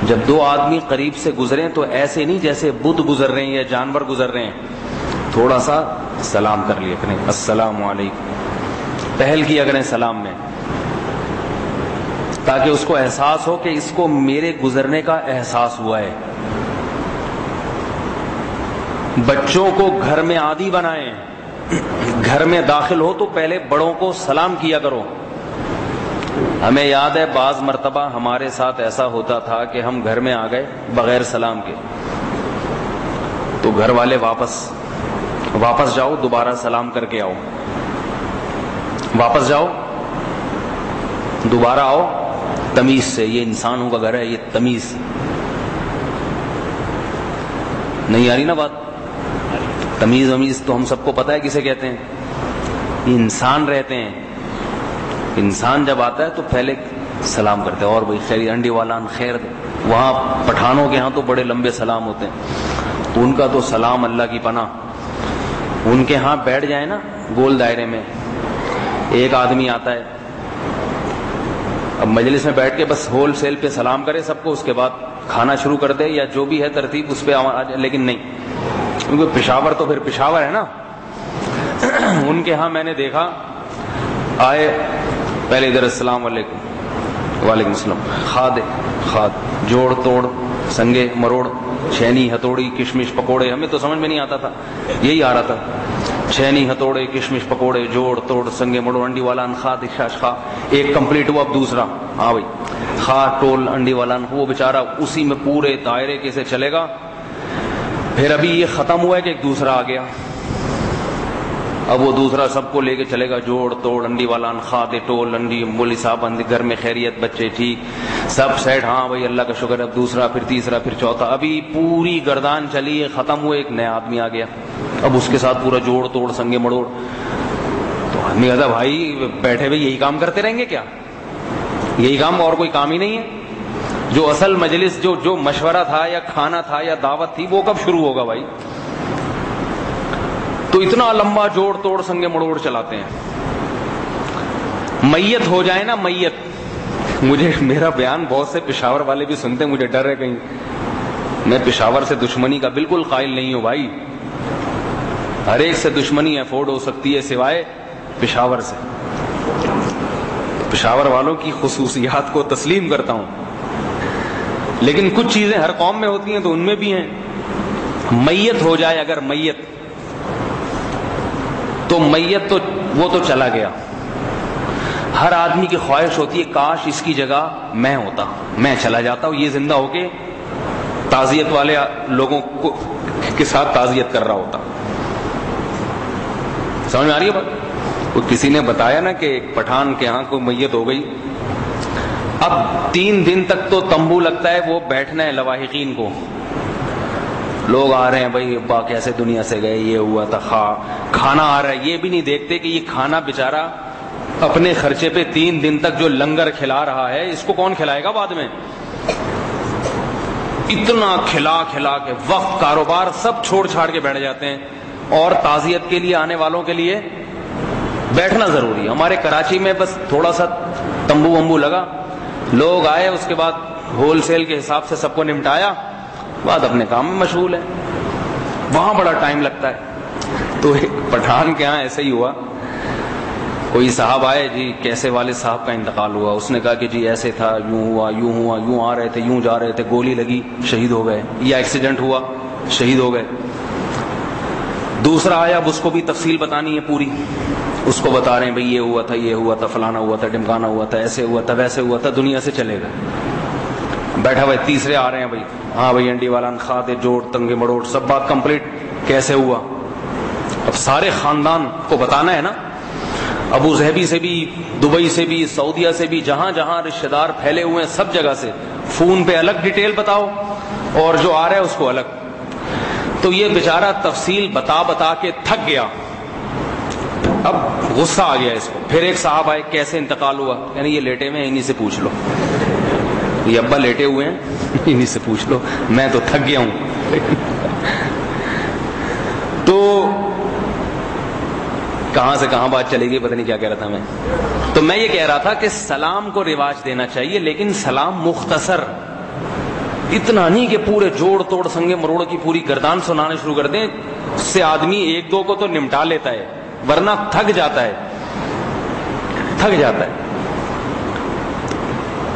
جب دو آدمی قریب سے گزریں تو ایسے نہیں جیسے بدھ گزر رہے ہیں یا جانور گزر رہے ہیں، تھوڑا سا سلام کر لیا کریں، السلام علیکم، پہل کیا کریں سلام میں، تاکہ اس کو احساس ہو کہ اس کو میرے گزرنے کا احساس ہوا ہے۔ بچوں کو گھر میں عادی بنائیں، گھر میں داخل ہو تو پہلے بڑوں کو سلام کیا کرو۔ ہمیں یاد ہے بعض مرتبہ ہمارے ساتھ ایسا ہوتا تھا کہ ہم گھر میں آ گئے بغیر سلام کے، تو گھر والے واپس جاؤ، دوبارہ سلام کر کے آؤ، واپس جاؤ دوبارہ آؤ تمیز سے، یہ انسانوں کا گھر ہے، یہ تمیز نہیں آ رہی نا بات؟ تمیز ومیز تو ہم سب کو پتا ہے کسے کہتے ہیں، یہ انسان رہتے ہیں، انسان جب آتا ہے تو پہلے سلام کرتے ہیں، اور بھائی خیر انڈی والا خیر دے۔ وہاں پٹھانوں کے ہاں تو بڑے لمبے سلام ہوتے ہیں، ان کا تو سلام اللہ کی پناہ۔ ان کے ہاں بیٹھ جائیں نا گول دائرے میں، ایک آدمی آتا ہے، اب مجلس میں بیٹھ کے بس ہول سیل پہ سلام کرے سب کو، اس کے بعد کھانا شروع کر دے یا جو بھی ہے ترتیب اس پہ، لیکن نہیں، کیونکہ پشاور تو پھر پشاور ہے نا۔ ان کے ہاں میں نے دیکھا آئے پہلے ادھر السلام علیکم، وعلیکم السلام، خاد جوڑ توڑ سنگے مروڑ چھینی ہتھوڑی کشمش پکوڑے، ہمیں تو سمجھ میں نہیں آتا تھا، یہی آ رہا تھا، چھینی ہتھوڑے کشمش پکوڑے جوڑ توڑ سنگے مروڑ انڈی والا خاد خا، ایک کمپلیٹ ہوا، اب دوسرا، ہاں بھائی خا ٹول انڈی والا، وہ بیچارہ اسی میں پورے دائرے کے سے چلے گا۔ پھر ابھی یہ ختم ہوا ہے کہ ایک دوسرا آ گیا، اب وہ دوسرا سب کو لے کے چلے گا، جوڑ توڑ انڈی والا خاد ٹول انڈی، مولوی صاحب گھر میں خیریت، بچے ٹھیک، سب سیٹ، ہاں بھائی اللہ کا شکر ہے، اب دوسرا پھر تیسرا پھر چوتھا، ابھی پوری گردان چلی ہے، ختم ہوئے، ایک نیا آدمی آ گیا، اب اس کے ساتھ پورا جوڑ توڑ سنگے مڑوڑ۔ تو آدمی کہتا بھائی بیٹھے ہوئے یہی کام کرتے رہیں گے کیا؟ یہی کام، اور کوئی کام ہی نہیں ہے؟ جو اصل مجلس جو مشورہ تھا یا کھانا تھا یا دعوت تھی وہ کب شروع ہوگا بھائی؟ تو اتنا لمبا جوڑ توڑ سنگے مڑوڑ چلاتے ہیں۔ میت ہو جائے نا میت، مجھے میرا بیان بہت سے پشاور والے بھی سنتے ہیں، مجھے ڈر ہے کہیں، میں پشاور سے دشمنی کا بالکل قائل نہیں ہوں بھائی، ہر ایک سے دشمنی افورڈ ہو سکتی ہے سوائے پشاور سے، پشاور والوں کی خصوصیات کو تسلیم کرتا ہوں، لیکن کچھ چیزیں ہر قوم میں ہوتی ہیں تو ان میں بھی ہیں۔ میت ہو جائے اگر میت، تو میت تو وہ تو چلا گیا، ہر آدمی کی خواہش ہوتی ہے کاش اس کی جگہ میں ہوتا، میں چلا جاتا ہوں، یہ زندہ ہو کے تعزیت والے لوگوں کے ساتھ تعزیت کر رہا ہوتا۔ سمجھ میں آ رہی ہے بات؟ وہ کسی نے بتایا نا کہ ایک پٹھان کے ہاں کوئی میت ہو گئی، اب 3 دن تک تو تمبو لگتا ہے، وہ بیٹھنا ہے لواحقین کو، لوگ آ رہے ہیں بھائی ابا کیسے دنیا سے گئے، یہ ہوا تھا، کھانا آ رہا ہے، یہ بھی نہیں دیکھتے کہ یہ کھانا بیچارہ اپنے خرچے پہ 3 دن تک جو لنگر کھلا رہا ہے اس کو کون کھلائے گا بعد میں؟ اتنا کھلا کے وقت کاروبار سب چھوڑ چھاڑ کے بیٹھ جاتے ہیں، اور تعزیت کے لیے آنے والوں کے لیے بیٹھنا ضروری ہے۔ ہمارے کراچی میں بس تھوڑا سا تمبو ومبو لگا، لوگ آئے، اس کے بعد ہول سیل کے حساب سے سب کو نمٹایا، بعد اپنے کام میں مشغول ہے، وہاں بڑا ٹائم لگتا ہے۔ تو ایک پٹھان کے ہاں ایسا ہی ہوا، کوئی صاحب آئے، جی کیسے والد صاحب کا انتقال ہوا؟ اس نے کہا کہ جی ایسے تھا، یوں ہوا، یوں آ رہے تھے، یوں جا رہے تھے، گولی لگی شہید ہو گئے، یا ایکسیڈنٹ ہوا شہید ہو گئے۔ دوسرا آیا، اب اس کو بھی تفصیل بتانی ہے پوری، اس کو بتا رہے ہیں بھئی یہ ہوا تھا فلانا ہوا تھا ڈمکانا ہوا تھا، ایسے ہوا تھا ویسے ہوا تھا، دنیا سے چلے گئے۔ بیٹھا ہوا تیسرے آ رہے ہیں، بھئی ہاں بھئی انڈی والا خاد جوڑ تنگے مڑوڑ سب بات کمپلیٹ، کیسے ہوا؟ اب سارے خاندان کو بتانا ہے نا، ابو ظہبی سے بھی، دبئی سے بھی، سعودیہ سے بھی، جہاں جہاں رشتہ دار پھیلے ہوئے ہیں سب جگہ سے، فون پہ الگ ڈیٹیل بتاؤ اور جو آ رہا ہے اس کو الگ۔ تو یہ بیچارہ تفصیل بتا کے تھک گیا، اب غصہ آ گیا اس کو۔ پھر ایک صاحب آئے، کیسے انتقال ہوا؟ یعنی یہ لیٹے ہوئے ہیں، انہی سے پوچھ لو، یہ ابا لیٹے ہوئے ہیں انہی سے پوچھ لو، میں تو تھک گیا ہوں۔ تو کہاں سے کہاں بات چلے گی، پتہ نہیں کیا کہہ رہا تھا میں۔ تو میں یہ کہہ رہا تھا کہ سلام کو رواج دینا چاہیے، لیکن سلام مختصر، اتنا نہیں کہ پورے جوڑ توڑ سنگے مروڑ کی پوری گردان سنانے شروع کر دیں. اس سے آدمی ایک دو کو تو نمٹا لیتا ہے ورنہ تھک جاتا ہے.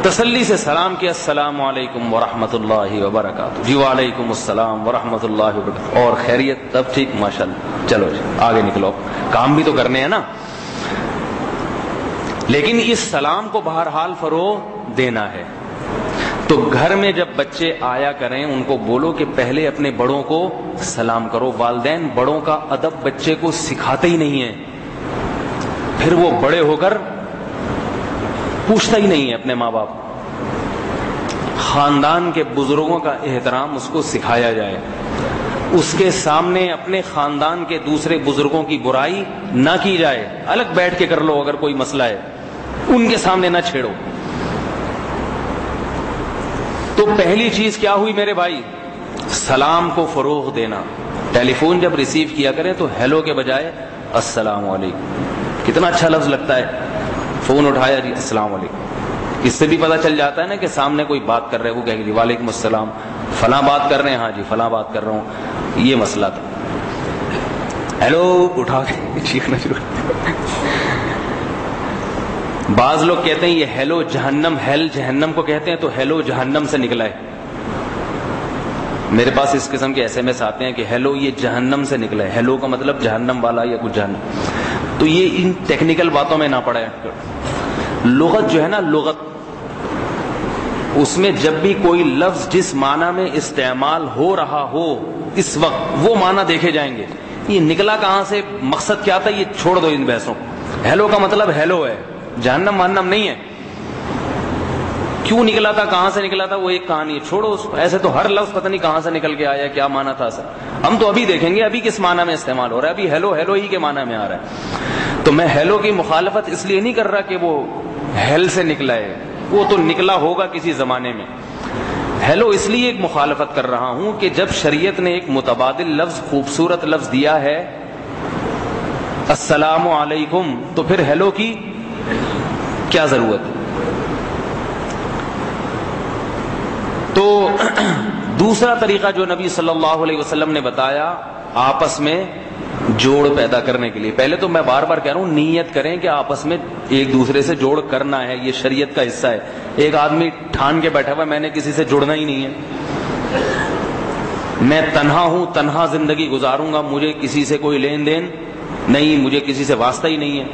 تسلی سے سلام کیا, السلام علیکم ورحمۃ اللہ وبرکاتہ. جی وعلیکم السلام ورحمۃ اللہ وبرکاتہ. اور خیریت؟ تب ٹھیک, ماشاءاللہ, چلو جی آگے نکلو, کام بھی تو کرنے ہیں نا. لیکن اس سلام کو بہرحال فروغ دینا ہے. تو گھر میں جب بچے آیا کریں ان کو بولو کہ پہلے اپنے بڑوں کو سلام کرو. والدین بڑوں کا ادب بچے کو سکھاتے ہی نہیں ہیں, پھر وہ بڑے ہو کر پوچھتا ہی نہیں ہے اپنے ماں باپ. خاندان کے بزرگوں کا احترام اس کو سکھایا جائے. اس کے سامنے اپنے خاندان کے دوسرے بزرگوں کی برائی نہ کی جائے. الگ بیٹھ کے کر لو اگر کوئی مسئلہ ہے, ان کے سامنے نہ چھیڑو. تو پہلی چیز کیا ہوئی میرے بھائی؟ سلام کو فروغ دینا. ٹیلی فون جب ریسیو کیا کریں تو ہیلو کے بجائے السلام علیکم. کتنا اچھا لفظ لگتا ہے. فون اٹھایا جی السلام علیکم. اس سے بھی پتہ چل جاتا ہے نا کہ سامنے کوئی بات کر رہے ہیں, وہ کہے گی وعلیکم السلام, فلاں بات کر رہے ہیں, ہاں جی فلاں بات کر رہا ہوں, یہ مسئلہ تھا. ہیلو اٹھا کے چیخنا شروع. بعض لوگ کہتے ہیں یہ ہیلو جہنم, ہیل جہنم کو کہتے ہیں, تو ہیلو جہنم سے نکلا ہے. میرے پاس اس قسم کے ایس ایم ایس آتے ہیں کہ ہیلو یہ جہنم سے نکلا ہے. ہیلو کا مطلب جہنم والا یا کچھ جہنم. تو یہ ان ٹیکنیکل باتوں میں نہ پڑے. لغت جو ہے نا, لغت, اس میں جب بھی کوئی لفظ جس معنی میں استعمال ہو رہا ہو اس وقت وہ معنی دیکھے جائیں گے. یہ نکلا کہاں سے, مقصد کیا تھا, یہ چھوڑ دو ان بحثوں. ہیلو کا مطلب ہیلو ہے, جہنم وہنم نہیں ہے. کیوں نکلا تھا, کہاں سے نکلا تھا, وہ ایک کہانی ہے, چھوڑو اس کو. ایسے تو ہر لفظ پتہ نہیں کہاں سے نکل کے آیا, کیا معنی تھا سر. ہم تو ابھی دیکھیں گے ابھی کس معنی میں استعمال ہو رہا ہے. ابھی ہیلو ہیلو ہی کے معنی میں آ رہا ہے. تو میں ہیلو کی مخالفت اس لیے نہیں کر رہا کہ وہ ہیل سے نکلا ہے, وہ تو نکلا ہوگا کسی زمانے میں. ہیلو اس لیے ایک مخالفت کر رہا ہوں کہ جب شریعت نے ایک متبادل لفظ, خوبصورت لفظ دیا ہے السلام علیکم, تو پھر ہیلو کی کیا ضرورت ہے. تو دوسرا طریقہ جو نبی صلی اللہ علیہ وسلم نے بتایا آپس میں جوڑ پیدا کرنے کے لیے, پہلے تو میں بار بار کہہ رہا ہوں نیت کریں کہ آپس میں ایک دوسرے سے جوڑ کرنا ہے, یہ شریعت کا حصہ ہے. ایک آدمی ٹھان کے بیٹھا ہوا میں نے کسی سے جڑنا ہی نہیں ہے, میں تنہا ہوں, تنہا زندگی گزاروں گا, مجھے کسی سے کوئی لین دین نہیں, مجھے کسی سے واسطہ ہی نہیں ہے,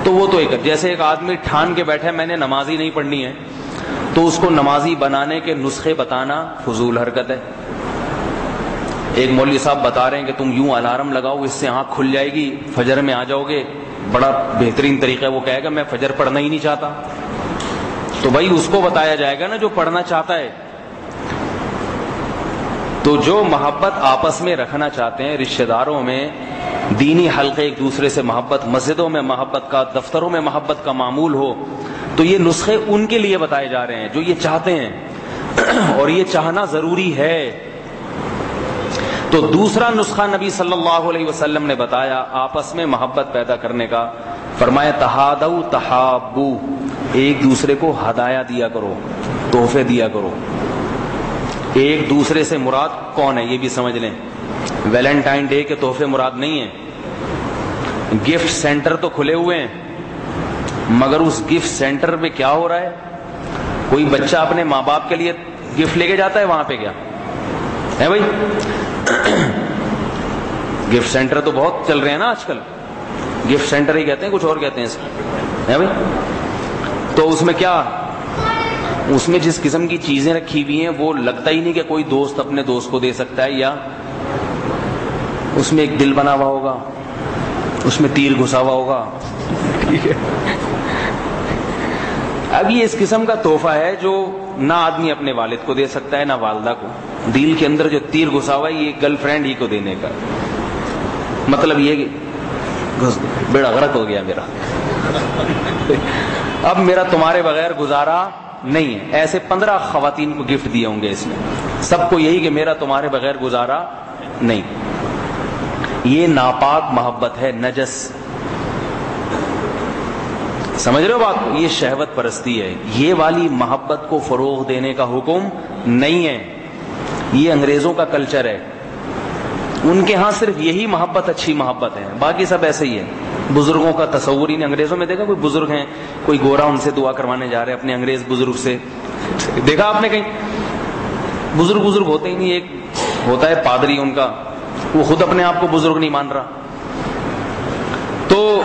تو وہ تو ایک. جیسے ایک آدمی ٹھان کے بیٹھا ہے میں نے نماز ہی نہیں پڑھنی ہے, تو اس کو نمازی بنانے کے نسخے بتانا فضول حرکت ہے. ایک مولوی صاحب بتا رہے ہیں کہ تم یوں الارم لگاؤ اس سے آنکھ کھل جائے گی, فجر میں آ جاؤ گے, بڑا بہترین طریقہ ہے. وہ کہے گا میں فجر پڑھنا ہی نہیں چاہتا, تو بھائی اس کو بتایا جائے گا نا جو پڑھنا چاہتا ہے. تو جو محبت آپس میں رکھنا چاہتے ہیں, رشتہ داروں میں دینی حلقے, ایک دوسرے سے محبت, مسجدوں میں محبت کا, دفتروں میں محبت کا معمول ہو, تو یہ نسخے ان کے لیے بتائے جا رہے ہیں جو یہ چاہتے ہیں, اور یہ چاہنا ضروری ہے. تو دوسرا نسخہ نبی صلی اللہ علیہ وسلم نے بتایا آپس میں محبت پیدا کرنے کا, فرمایا تہادو تحابو, ایک دوسرے کو ہدایہ دیا کرو, تحفے دیا کرو. ایک دوسرے سے مراد کون ہے یہ بھی سمجھ لیں. ویلنٹائن ڈے کے تحفے مراد نہیں ہیں. گفٹ سینٹر تو کھلے ہوئے ہیں, مگر اس گفٹ سینٹر میں کیا ہو رہا ہے, کوئی بچہ اپنے ماں باپ کے لیے گفٹ لے کے جاتا ہے وہاں پہ, کیا ہے بھائی. گفٹ سینٹر تو بہت چل رہے ہیں نا آج کل, گفٹ سینٹر ہی کہتے ہیں, کچھ اور کہتے ہیں اس ہے بھائی. تو اس میں کیا, اس میں جس قسم کی چیزیں رکھی ہوئی ہیں وہ لگتا ہی نہیں کہ کوئی دوست اپنے دوست کو دے سکتا ہے. یا اس میں ایک دل بنا ہوا ہوگا, اس میں تیر گھسا ہوا ہوگا. اب یہ اس قسم کا تحفہ ہے جو نہ آدمی اپنے والد کو دے سکتا ہے نہ والدہ کو. دل کے اندر جو تیر گھسا ہوا ہے یہ گرل فرینڈ ہی کو دینے کا. مطلب یہ کہ بیڑا غرق ہو گیا میرا, اب میرا تمہارے بغیر گزارا نہیں ہے. ایسے 15 خواتین کو گفٹ دیے ہوں گے اس میں, سب کو یہی کہ میرا تمہارے بغیر گزارا نہیں. یہ ناپاک محبت ہے, نجس. سمجھ رہے ہو بات؟ یہ شہوت پرستی ہے. یہ والی محبت کو فروغ دینے کا حکم نہیں ہے. یہ انگریزوں کا کلچر ہے. ان کے ہاں صرف یہی محبت اچھی محبت ہے, باقی سب ایسے ہی ہے. بزرگوں کا تصور ہی نہیں. انگریزوں میں دیکھا کوئی بزرگ ہیں, کوئی گورا ان سے دعا کروانے جا رہے اپنے انگریز بزرگ سے, دیکھا آپ نے کہیں؟ بزرگ ہوتے ہی نہیں. ایک ہوتا ہے پادری ان کا, وہ خود اپنے آپ کو بزرگ نہیں مان رہا. تو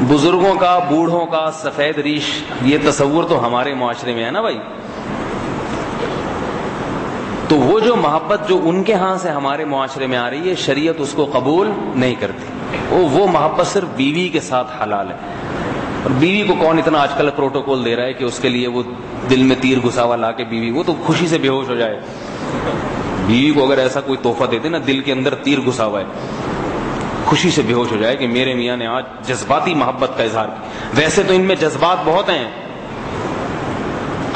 بزرگوں کا, بوڑھوں کا سفید ریش, یہ تصور تو ہمارے معاشرے میں ہے نا بھائی. تو وہ جو محبت جو ان کے ہاں سے ہمارے معاشرے میں آ رہی ہے, شریعت اس کو قبول نہیں کرتی. وہ محبت صرف بیوی کے ساتھ حلال ہے. اور بیوی کو کون اتنا آج کل پروٹوکول دے رہا ہے کہ اس کے لیے وہ دل میں تیر گھسا ہوا لا کے بیوی, وہ تو خوشی سے بے ہوش ہو جائے. بیوی کو اگر ایسا کوئی تحفہ دے دے نا, دل کے اندر تیر گھسا ہوا ہے, خوشی سے بے ہوش ہو جائے کہ میرے میاں نے آج جذباتی محبت کا اظہار کیا. ویسے تو ان میں جذبات بہت ہیں,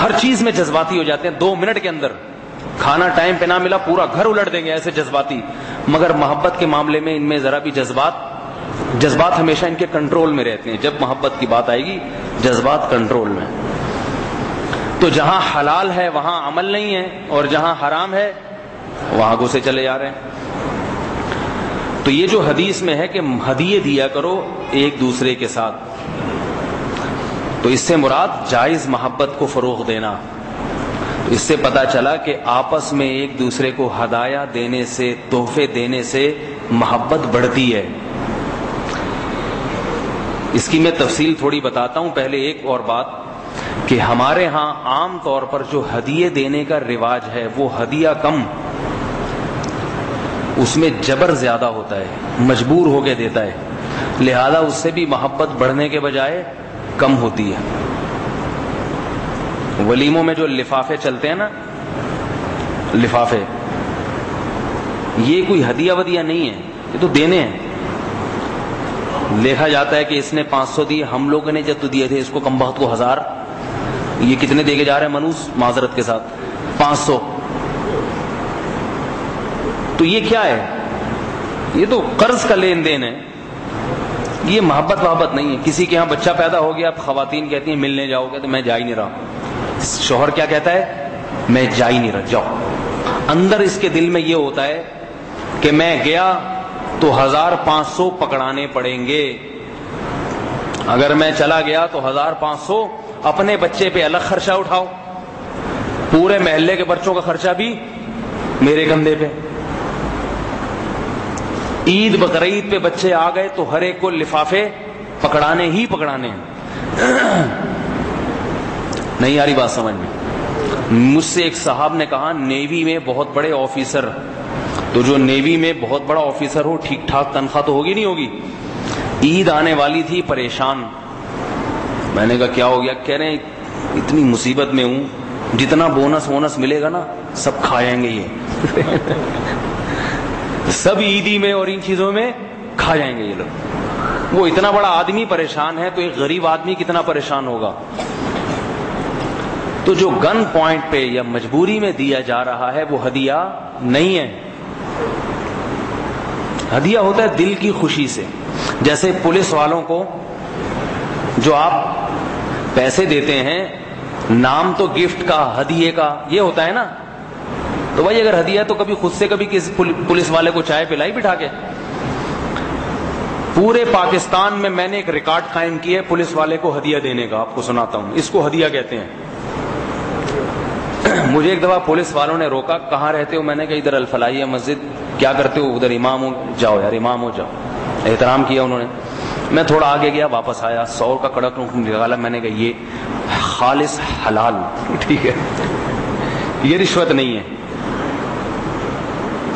ہر چیز میں جذباتی ہو جاتے ہیں. 2 منٹ کے اندر کھانا ٹائم پہ نہ ملا, پورا گھر الٹ دیں گے, ایسے جذباتی. مگر محبت کے معاملے میں ان میں ذرا بھی جذبات ہمیشہ ان کے کنٹرول میں رہتے ہیں. جب محبت کی بات آئے گی, جذبات کنٹرول میں. تو جہاں حلال ہے وہاں عمل نہیں ہے, اور جہاں حرام ہے وہاں گھسے چلے جا رہے ہیں. تو یہ جو حدیث میں ہے کہ ہدیے دیا کرو ایک دوسرے کے ساتھ, تو اس سے مراد جائز محبت کو فروغ دینا. تو اس سے پتا چلا کہ آپس میں ایک دوسرے کو ہدایہ دینے سے, تحفے دینے سے محبت بڑھتی ہے. اس کی میں تفصیل تھوڑی بتاتا ہوں. پہلے ایک اور بات کہ ہمارے ہاں عام طور پر جو ہدیے دینے کا رواج ہے وہ ہدیہ کم, اس میں جبر زیادہ ہوتا ہے, مجبور ہو کے دیتا ہے, لہذا اس سے بھی محبت بڑھنے کے بجائے کم ہوتی ہے. ولیموں میں جو لفافے چلتے ہیں نا, لفافے, یہ کوئی ہدیہ ودیہ نہیں ہے, یہ تو دینے ہیں. دیکھا جاتا ہے کہ اس نے 500 دیے, ہم لوگوں نے جب تو دیے تھے, اس کو کم بخت کو 1000, یہ کتنے دے کے جا رہے ہیں منوس معذرت کے ساتھ, 500. تو یہ کیا ہے؟ یہ تو قرض کا لین دین ہے, یہ محبت نہیں ہے. کسی کے ہاں بچہ پیدا ہو گیا, خواتین کہتی ہیں ملنے جاؤ گے, تو میں جا ہی نہیں رہا. شوہر کیا کہتا ہے؟ میں جا ہی نہیں رہا. جاؤ. اندر اس کے دل میں یہ ہوتا ہے کہ میں گیا تو 1500 پکڑانے پڑیں گے, اگر میں چلا گیا تو 1500 اپنے بچے پہ الگ خرچہ اٹھاؤ, پورے محلے کے بچوں کا خرچہ بھی میرے کندھے پہ. عید بقرعید پہ بچے آ گئے تو ہر ایک کو لفافے پکڑانے ہی پکڑانے ہیں. نہیں آ رہی بات سمجھ میں؟ مجھ سے ایک صاحب نے کہا نیوی میں بہت بڑے آفیسر, تو جو نیوی میں بہت بڑا آفیسر ہو ٹھیک ٹھاک تنخواہ تو ہوگی نہیں ہوگی. عید آنے والی تھی, پریشان. میں نے کہا کیا ہو گیا؟ کہہ رہے ہیں اتنی مصیبت میں ہوں, جتنا بونس ملے گا نا سب کھائیں گے, یہ سب عیدی میں اور ان چیزوں میں کھا جائیں گے یہ لوگ. وہ اتنا بڑا آدمی پریشان ہے تو ایک غریب آدمی کتنا پریشان ہوگا. تو جو گن پوائنٹ پہ یا مجبوری میں دیا جا رہا ہے وہ ہدیہ نہیں ہے. ہدیہ ہوتا ہے دل کی خوشی سے. جیسے پولیس والوں کو جو آپ پیسے دیتے ہیں, نام تو گفٹ کا, ہدیے کا یہ ہوتا ہے نا. تو بھائی اگر ہدیہ تو کبھی خود سے کبھی کسی پولیس والے کو چائے پلائی بٹھا کے. پورے پاکستان میں میں نے ایک ریکارڈ قائم کیا ہے پولیس والے کو ہدیہ دینے کا, آپ کو سناتا ہوں. اس کو ہدیہ کہتے ہیں. مجھے ایک دفعہ پولیس والوں نے روکا, کہاں رہتے ہو؟ میں نے کہا ادھر الفلاحیہ مسجد. کیا کرتے ہو؟ ادھر امام ہو. جاؤ یار امام ہو جاؤ. احترام کیا انہوں نے. میں تھوڑا آگے گیا, واپس آیا, 100 کا کڑک نکالا. میں نے کہا یہ خالص حلال, ٹھیک ہے, یہ رشوت نہیں ہے.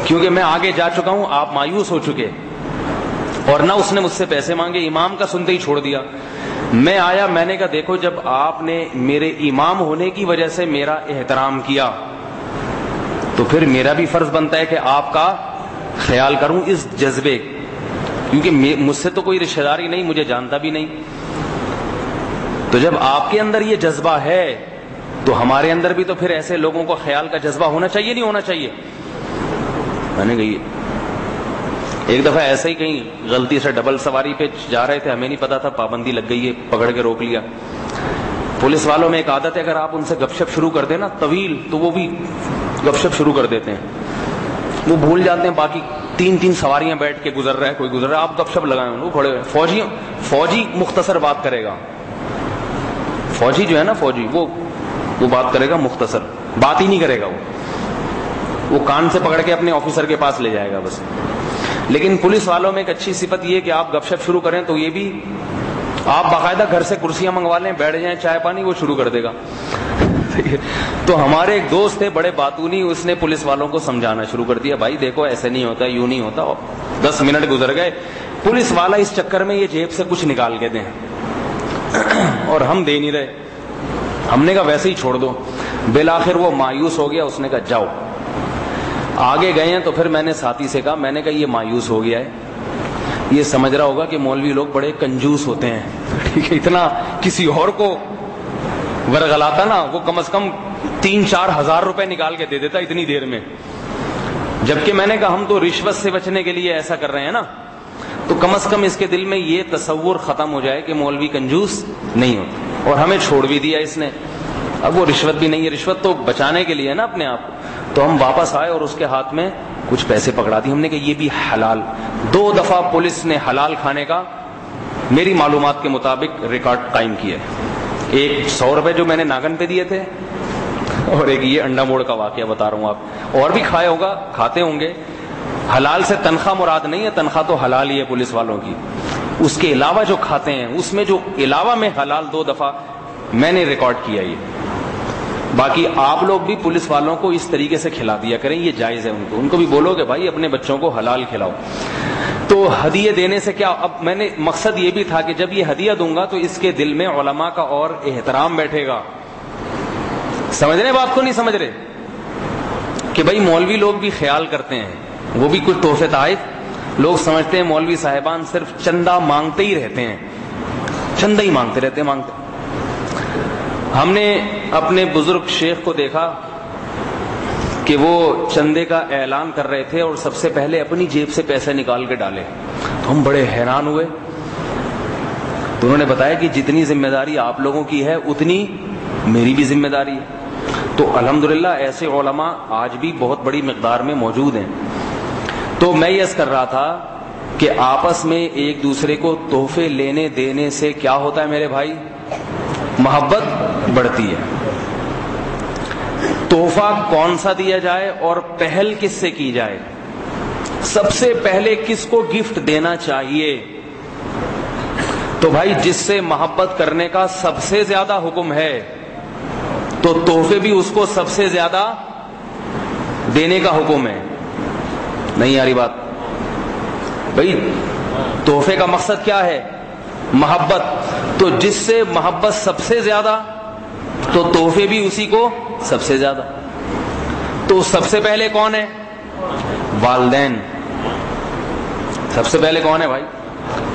کیونکہ میں آگے جا چکا ہوں, آپ مایوس ہو چکے, اور نہ اس نے مجھ سے پیسے مانگے. امام کا سنتے ہی چھوڑ دیا. میں آیا, میں نے کہا دیکھو جب آپ نے میرے امام ہونے کی وجہ سے میرا احترام کیا تو پھر میرا بھی فرض بنتا ہے کہ آپ کا خیال کروں اس جذبے, کیونکہ مجھ سے تو کوئی رشتہ داری نہیں, مجھے جانتا بھی نہیں. تو جب آپ کے اندر یہ جذبہ ہے تو ہمارے اندر بھی تو پھر ایسے لوگوں کو خیال کا جذبہ ہونا چاہیے, نہیں ہونا چاہیے؟ میں نے کہا ایک دفعہ ایسے ہی کہیں غلطی سے ڈبل سواری پہ جا رہے تھے, ہمیں نہیں پتا تھا پابندی لگ گئی ہے, پکڑ کے روک لیا. پولیس والوں میں ایک عادت ہے, اگر آپ ان سے گپ شپ شروع کر دیں نا طویل, تو وہ بھی گپ شپ شروع کر دیتے ہیں. وہ بھول جاتے ہیں باقی 3 سواریاں بیٹھ کے گزر رہا ہے, کوئی گزر رہا ہے, آپ گپ شپ لگائیں. وہ کھڑے ہوئے, فوجی مختصر بات کرے گا. فوجی جو ہے نا, فوجی وہ بات کرے گا مختصر, بات ہی نہیں کرے گا. وہ کان سے پکڑ کے اپنے آفیسر کے پاس لے جائے گا بس. لیکن پولیس والوں میں ایک اچھی صفت یہ کہ آپ گپ شپ شروع کریں تو یہ بھی, آپ باقاعدہ گھر سے کرسیاں منگوا لیں, بیٹھ جائیں, چائے پانی وہ شروع کر دے گا. تو ہمارے ایک دوست تھے بڑے باتونی, اس نے پولیس والوں کو سمجھانا شروع کر دیا, بھائی دیکھو ایسے نہیں ہوتا, یوں نہیں ہوتا. 10 منٹ گزر گئے, پولیس والا اس چکر میں یہ جیب سے کچھ نکال کے دیں اور ہم دے نہیں رہے. ہم نے کہا ویسے ہی چھوڑ دو. بالآخر وہ مایوس ہو گیا, اس نے کہا جاؤ. آگے گئے ہیں تو پھر میں نے ساتھی سے کہا, میں نے کہا یہ مایوس ہو گیا ہے, یہ سمجھ رہا ہوگا کہ مولوی لوگ بڑے کنجوس ہوتے ہیں. ٹھیک ہے, اتنا کسی اور کو ورغلاتا نا, وہ کم از کم 3-4 ہزار روپے نکال کے دے دیتا اتنی دیر میں. جبکہ میں نے کہا ہم تو رشوت سے بچنے کے لیے ایسا کر رہے ہیں نا, تو کم از کم اس کے دل میں یہ تصور ختم ہو جائے کہ مولوی کنجوس نہیں ہوتا. اور ہمیں چھوڑ بھی دیا اس نے. اب وہ رشوت بھی نہیں ہے, رشوت تو بچانے کے لیے نا اپنے آپ کو. تو ہم واپس آئے اور اس کے ہاتھ میں کچھ پیسے پکڑا دی. ہم نے کہا یہ بھی حلال. 2 دفعہ پولیس نے حلال کھانے کا میری معلومات کے مطابق ریکارڈ قائم کیا ہے. ایک 100 روپے جو میں نے ناگن پہ دیے تھے, اور ایک یہ انڈا موڑ کا واقعہ بتا رہا ہوں. آپ اور بھی کھائے ہوگا, کھاتے ہوں گے. حلال سے تنخواہ مراد نہیں ہے, تنخواہ تو حلال ہی ہے پولیس والوں کی. اس کے علاوہ جو کھاتے ہیں اس میں جو علاوہ میں حلال 2 دفعہ میں نے ریکارڈ کیا. یہ باقی آپ لوگ بھی پولیس والوں کو اس طریقے سے کھلا دیا کریں, یہ جائز ہے. ان کو بھی بولو کہ بھائی اپنے بچوں کو حلال کھلاؤ. تو ہدیے دینے سے کیا, اب میں نے مقصد یہ بھی تھا کہ جب یہ ہدیہ دوں گا تو اس کے دل میں علماء کا اور احترام بیٹھے گا. سمجھ رہے بات کو, نہیں سمجھ رہے کہ بھائی مولوی لوگ بھی خیال کرتے ہیں, وہ بھی کچھ تحفے تحائف. لوگ سمجھتے ہیں مولوی صاحبان صرف چندہ مانگتے ہی رہتے ہیں, چندہ ہی مانگتے رہتے ہیں. ہم نے اپنے بزرگ شیخ کو دیکھا کہ وہ چندے کا اعلان کر رہے تھے اور سب سے پہلے اپنی جیب سے پیسے نکال کے ڈالے. تو ہم بڑے حیران ہوئے. تو انہوں نے بتایا کہ جتنی ذمہ داری آپ لوگوں کی ہے اتنی میری بھی ذمہ داری ہے. تو الحمدللہ ایسے علماء آج بھی بہت بڑی مقدار میں موجود ہیں. تو میں یہ عرض کر رہا تھا کہ آپس میں ایک دوسرے کو تحفے لینے دینے سے کیا ہوتا ہے میرے بھائی, محبت بڑھتی ہے. تحفہ کون سا دیا جائے اور پہل کس سے کی جائے, سب سے پہلے کس کو گفٹ دینا چاہیے؟ تو بھائی جس سے محبت کرنے کا سب سے زیادہ حکم ہے تو تحفے بھی اس کو سب سے زیادہ دینے کا حکم ہے. نہیں آ رہی بات بھائی؟ تحفے کا مقصد کیا ہے؟ محبت. تو جس سے محبت سب سے زیادہ تو تحفے بھی اسی کو سب سے زیادہ. تو سب سے پہلے کون ہے؟ والدین. سب سے پہلے کون ہے بھائی؟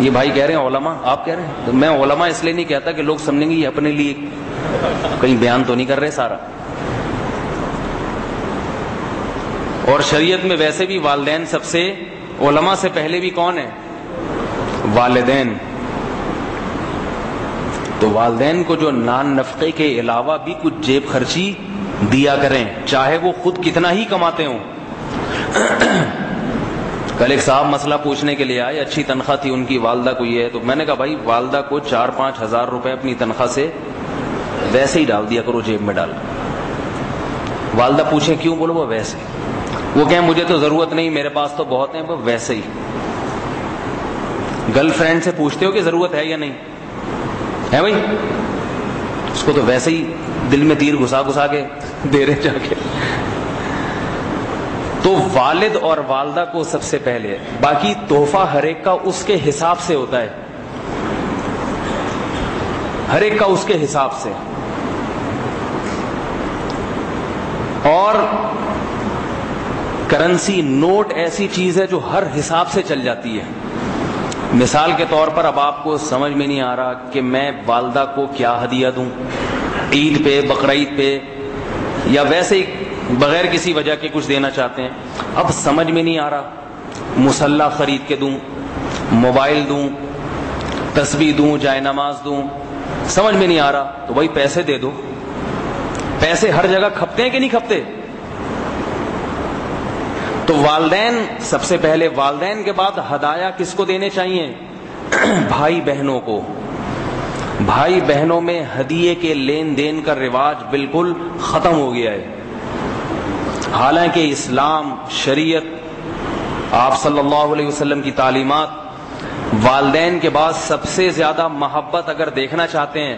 یہ بھائی کہہ رہے ہیں علماء, آپ کہہ رہے ہیں. تو میں علماء اس لیے نہیں کہتا کہ لوگ سمجھیں گے یہ اپنے لیے کہیں بیان تو نہیں کر رہے سارا. اور شریعت میں ویسے بھی والدین سب سے, علماء سے پہلے بھی کون ہے؟ والدین. تو والدین کو جو نان نفقے کے علاوہ بھی کچھ جیب خرچی دیا کریں, چاہے وہ خود کتنا ہی کماتے ہوں. کل ایک صاحب مسئلہ پوچھنے کے لیے آئے, اچھی تنخواہ تھی ان کی, والدہ کو یہ ہے. تو میں نے کہا بھائی والدہ کو 4-5 ہزار روپے اپنی تنخواہ سے ویسے ہی ڈال دیا کرو جیب میں ڈال. والدہ پوچھیں کیوں؟ بولو وہ ویسے. وہ کہیں مجھے تو ضرورت نہیں, میرے پاس تو بہت ہیں. وہ ویسے ہی. گرل فرینڈ سے پوچھتے ہو کہ ضرورت ہے یا نہیں ہے بھائی؟ اس کو تو ویسے ہی دل میں تیر گھسا گھسا کے دے رہے جا کے. تو والد اور والدہ کو سب سے پہلے. باقی تحفہ ہر ایک کا اس کے حساب سے ہوتا ہے, ہر ایک کا اس کے حساب سے. اور کرنسی, نوٹ ایسی چیز ہے جو ہر حساب سے چل جاتی ہے. مثال کے طور پر اب آپ کو سمجھ میں نہیں آ رہا کہ میں والدہ کو کیا ہدیہ دوں, عید پہ, بقرعید پہ, یا ویسے ہی بغیر کسی وجہ کے کچھ دینا چاہتے ہیں. اب سمجھ میں نہیں آ رہا مصلی خرید کے دوں، موبائل دوں، تسبیح دوں، جائے نماز دوں، سمجھ میں نہیں آ رہا تو بھائی پیسے دے دو. پیسے ہر جگہ کھپتے ہیں کہ نہیں کھپتے؟ تو والدین سب سے پہلے، والدین کے بعد ہدایہ کس کو دینے چاہیے؟ بھائی بہنوں کو. بھائی بہنوں میں ہدیے کے لین دین کا رواج بالکل ختم ہو گیا ہے. حالانکہ اسلام، شریعت، آپ صلی اللہ علیہ وسلم کی تعلیمات والدین کے بعد سب سے زیادہ محبت اگر دیکھنا چاہتے ہیں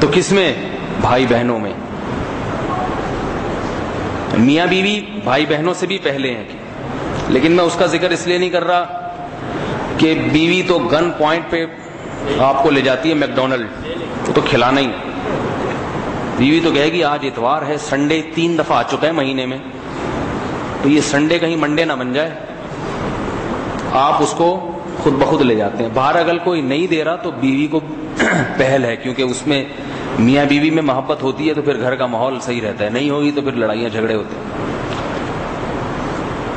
تو کس میں؟ بھائی بہنوں میں. میاں بیوی بھائی بہنوں سے بھی پہلے ہیں، لیکن میں اس کا ذکر اس لیے نہیں کر رہا کہ بیوی تو گن پوائنٹ پہ آپ کو لے جاتی ہے میکڈونلڈ، تو کھلانا ہی. بیوی تو کہے گی آج اتوار ہے، سنڈے 3 دفعہ آ چکا ہے مہینے میں، تو یہ سنڈے کہیں منڈے نہ بن جائے. آپ اس کو خود بخود لے جاتے ہیں. باہر اگر کوئی نہیں دے رہا تو بیوی کو پہل ہے، کیونکہ اس میں میاں بیوی میں محبت ہوتی ہے تو پھر گھر کا ماحول صحیح رہتا ہے. نہیں ہوگی تو پھر لڑائیاں جھگڑے ہوتے ہیں.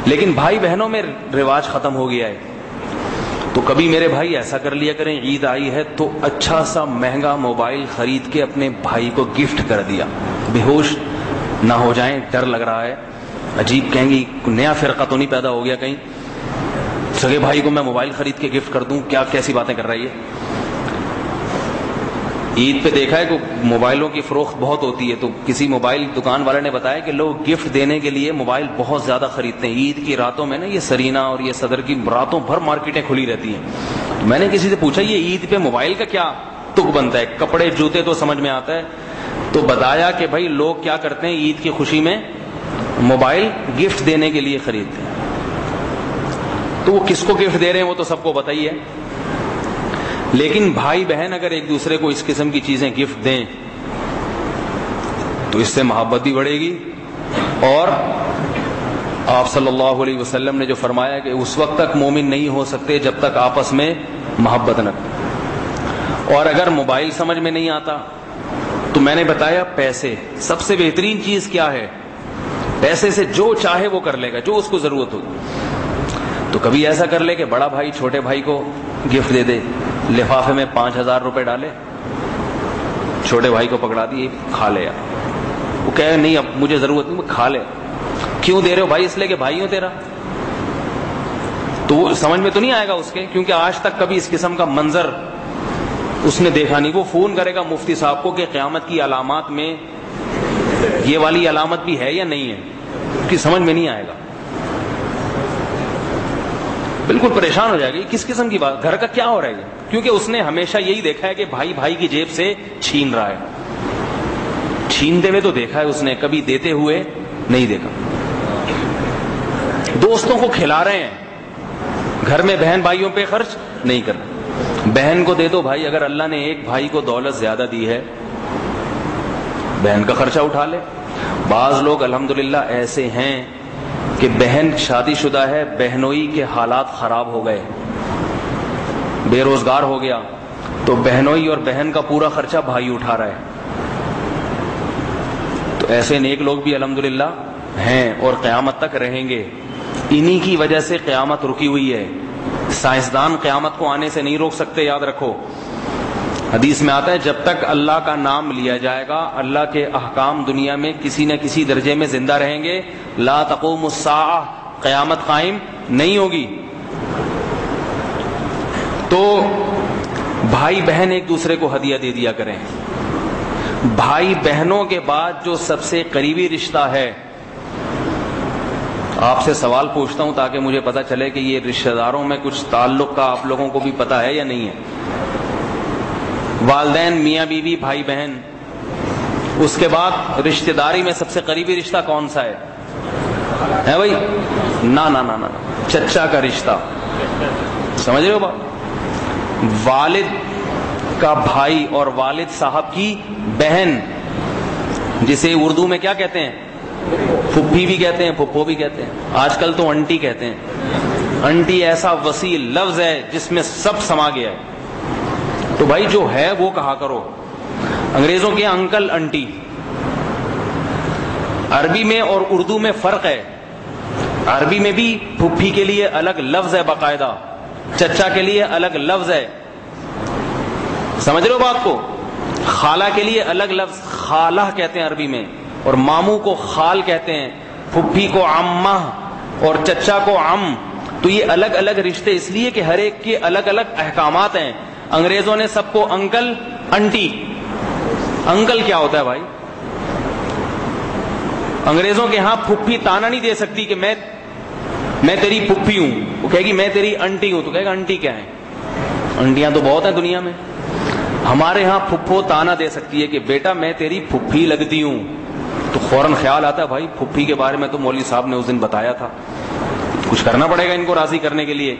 لیکن بھائی بہنوں میں رواج ختم ہو گیا ہے. تو کبھی میرے بھائی ایسا کر لیا کریں، عید آئی ہے تو اچھا سا مہنگا موبائل خرید کے اپنے بھائی کو گفٹ کر دیا. بے ہوش نہ ہو جائیں، ڈر لگ رہا ہے، عجیب کہیں گی نیا فرقہ تو نہیں پیدا ہو گیا کہیں، سگے بھائی کو میں موبائل خرید کے گفٹ کر دوں، کیا کیسی باتیں کر رہی ہے. عید پہ دیکھا ہے کہ موبائلوں کی فروخت بہت ہوتی ہے، تو کسی موبائل دکان والے نے بتایا کہ لوگ گفٹ دینے کے لیے موبائل بہت زیادہ خریدتے ہیں. عید کی راتوں میں نا یہ سرینا اور یہ صدر کی راتوں بھر مارکیٹیں کھلی رہتی ہیں. میں نے کسی سے پوچھا یہ عید پہ موبائل کا کیا تک بنتا ہے؟ کپڑے جوتے تو سمجھ میں آتا ہے. تو بتایا کہ بھائی لوگ کیا کرتے ہیں، عید کی خوشی میں موبائل گفٹ دینے کے لیے خریدتے ہیں. تو وہ کس کو گفٹ دے رہے ہیں وہ تو سب کو پتہ ہی ہے. لیکن بھائی بہن اگر ایک دوسرے کو اس قسم کی چیزیں گفٹ دیں تو اس سے محبت بھی بڑھے گی. اور آپ صلی اللہ علیہ وسلم نے جو فرمایا کہ اس وقت تک مومن نہیں ہو سکتے جب تک آپس میں محبت نہ کریں. اور اگر موبائل سمجھ میں نہیں آتا تو میں نے بتایا پیسے. سب سے بہترین چیز کیا ہے؟ پیسے سے جو چاہے وہ کر لے گا، جو اس کو ضرورت ہوگی. تو کبھی ایسا کر لے کہ بڑا بھائی چھوٹے بھائی کو گفٹ دے دے، لفافے میں 5,000 روپے ڈالے، چھوٹے بھائی کو پکڑا دیے، کھا لے. وہ کہے نہیں اب مجھے ضرورت نہیں، کھا لے. کیوں دے رہے ہو بھائی؟ اس لیے کہ بھائی ہوں تیرا. تو وہ سمجھ میں تو نہیں آئے گا اس کے، کیونکہ آج تک کبھی اس قسم کا منظر اس نے دیکھا نہیں. وہ فون کرے گا مفتی صاحب کو کہ قیامت کی علامات میں یہ والی علامت بھی ہے یا نہیں ہے، اس کی سمجھ میں نہیں آئے گا، بالکل پریشان ہو جائے گا. کس قسم کی بات، گھر کا کیا ہو رہا ہے؟ کیونکہ اس نے ہمیشہ یہی دیکھا ہے کہ بھائی بھائی کی جیب سے چھین رہا ہے. چھینتے ہوئے تو دیکھا ہے اس نے، کبھی دیتے ہوئے نہیں دیکھا. دوستوں کو کھلا رہے ہیں، گھر میں بہن بھائیوں پہ خرچ نہیں کرنا. بہن کو دے دو بھائی، اگر اللہ نے ایک بھائی کو دولت زیادہ دی ہے بہن کا خرچہ اٹھا لے. بعض لوگ الحمدللہ ایسے ہیں کہ بہن شادی شدہ ہے، بہنوئی کے حالات خراب ہو گئے، بے روزگار ہو گیا، تو بہنوئی اور بہن کا پورا خرچہ بھائی اٹھا رہا ہے. تو ایسے نیک لوگ بھی الحمدللہ ہیں اور قیامت تک رہیں گے. انہی کی وجہ سے قیامت رکی ہوئی ہے. سائنسدان قیامت کو آنے سے نہیں روک سکتے، یاد رکھو. حدیث میں آتا ہے جب تک اللہ کا نام لیا جائے گا اللہ کے احکام دنیا میں کسی نہ کسی درجے میں زندہ رہیں گے. لا تقوم الساعہ، قیامت قائم نہیں ہوگی. تو بھائی بہن ایک دوسرے کو ہدیہ دے دیا کریں. بھائی بہنوں کے بعد جو سب سے قریبی رشتہ ہے، آپ سے سوال پوچھتا ہوں تاکہ مجھے پتا چلے کہ یہ رشتہ داروں میں کچھ تعلق کا آپ لوگوں کو بھی پتا ہے یا نہیں ہے. والدین، میاں بیوی، بھائی بہن. اس کے بعد رشتہ داری میں سب سے قریبی رشتہ کون سا ہے بھائی؟ نا چچا کا رشتہ. سمجھ رہے ہو بات؟ والد کا بھائی اور والد صاحب کی بہن، جسے اردو میں کیا کہتے ہیں؟ پھپھی بھی کہتے ہیں، پھپھو بھی کہتے ہیں. آج کل تو انٹی کہتے ہیں. انٹی ایسا وسیع لفظ ہے جس میں سب سما گیا ہے. تو بھائی جو ہے وہ کہا کرو. انگریزوں کے انکل انٹی. عربی میں اور اردو میں فرق ہے. عربی میں بھی پھپھی کے لیے الگ لفظ ہے باقاعدہ، چچا کے لیے الگ لفظ ہے، سمجھ رہے ہو بات کو؟ خالہ کے لیے الگ لفظ خالہ کہتے ہیں عربی میں، اور ماموں کو خال کہتے ہیں، پھپھی کو عمہ اور چچا کو عم. تو یہ الگ الگ رشتے اس لیے کہ ہر ایک کے الگ الگ احکامات ہیں. انگریزوں نے سب کو انکل انٹی. انکل کیا ہوتا ہے بھائی؟ انگریزوں کے ہاں پھپھی تانا نہیں دے سکتی کہ میں تیری پھپھی ہوں، وہ کہے گی میں تیری انٹی ہوں، تو کہے گا انٹی کیا ہے؟ انٹیاں تو بہت ہیں دنیا میں. ہمارے ہاں پھپھو تانا دے سکتی ہے کہ بیٹا میں تیری پھپھی لگتی ہوں، تو فوراً خیال آتا ہے بھائی پھپھی کے بارے میں تو مولوی صاحب نے اس دن بتایا تھا، کچھ کرنا پڑے گا ان کو راضی کرنے کے لیے.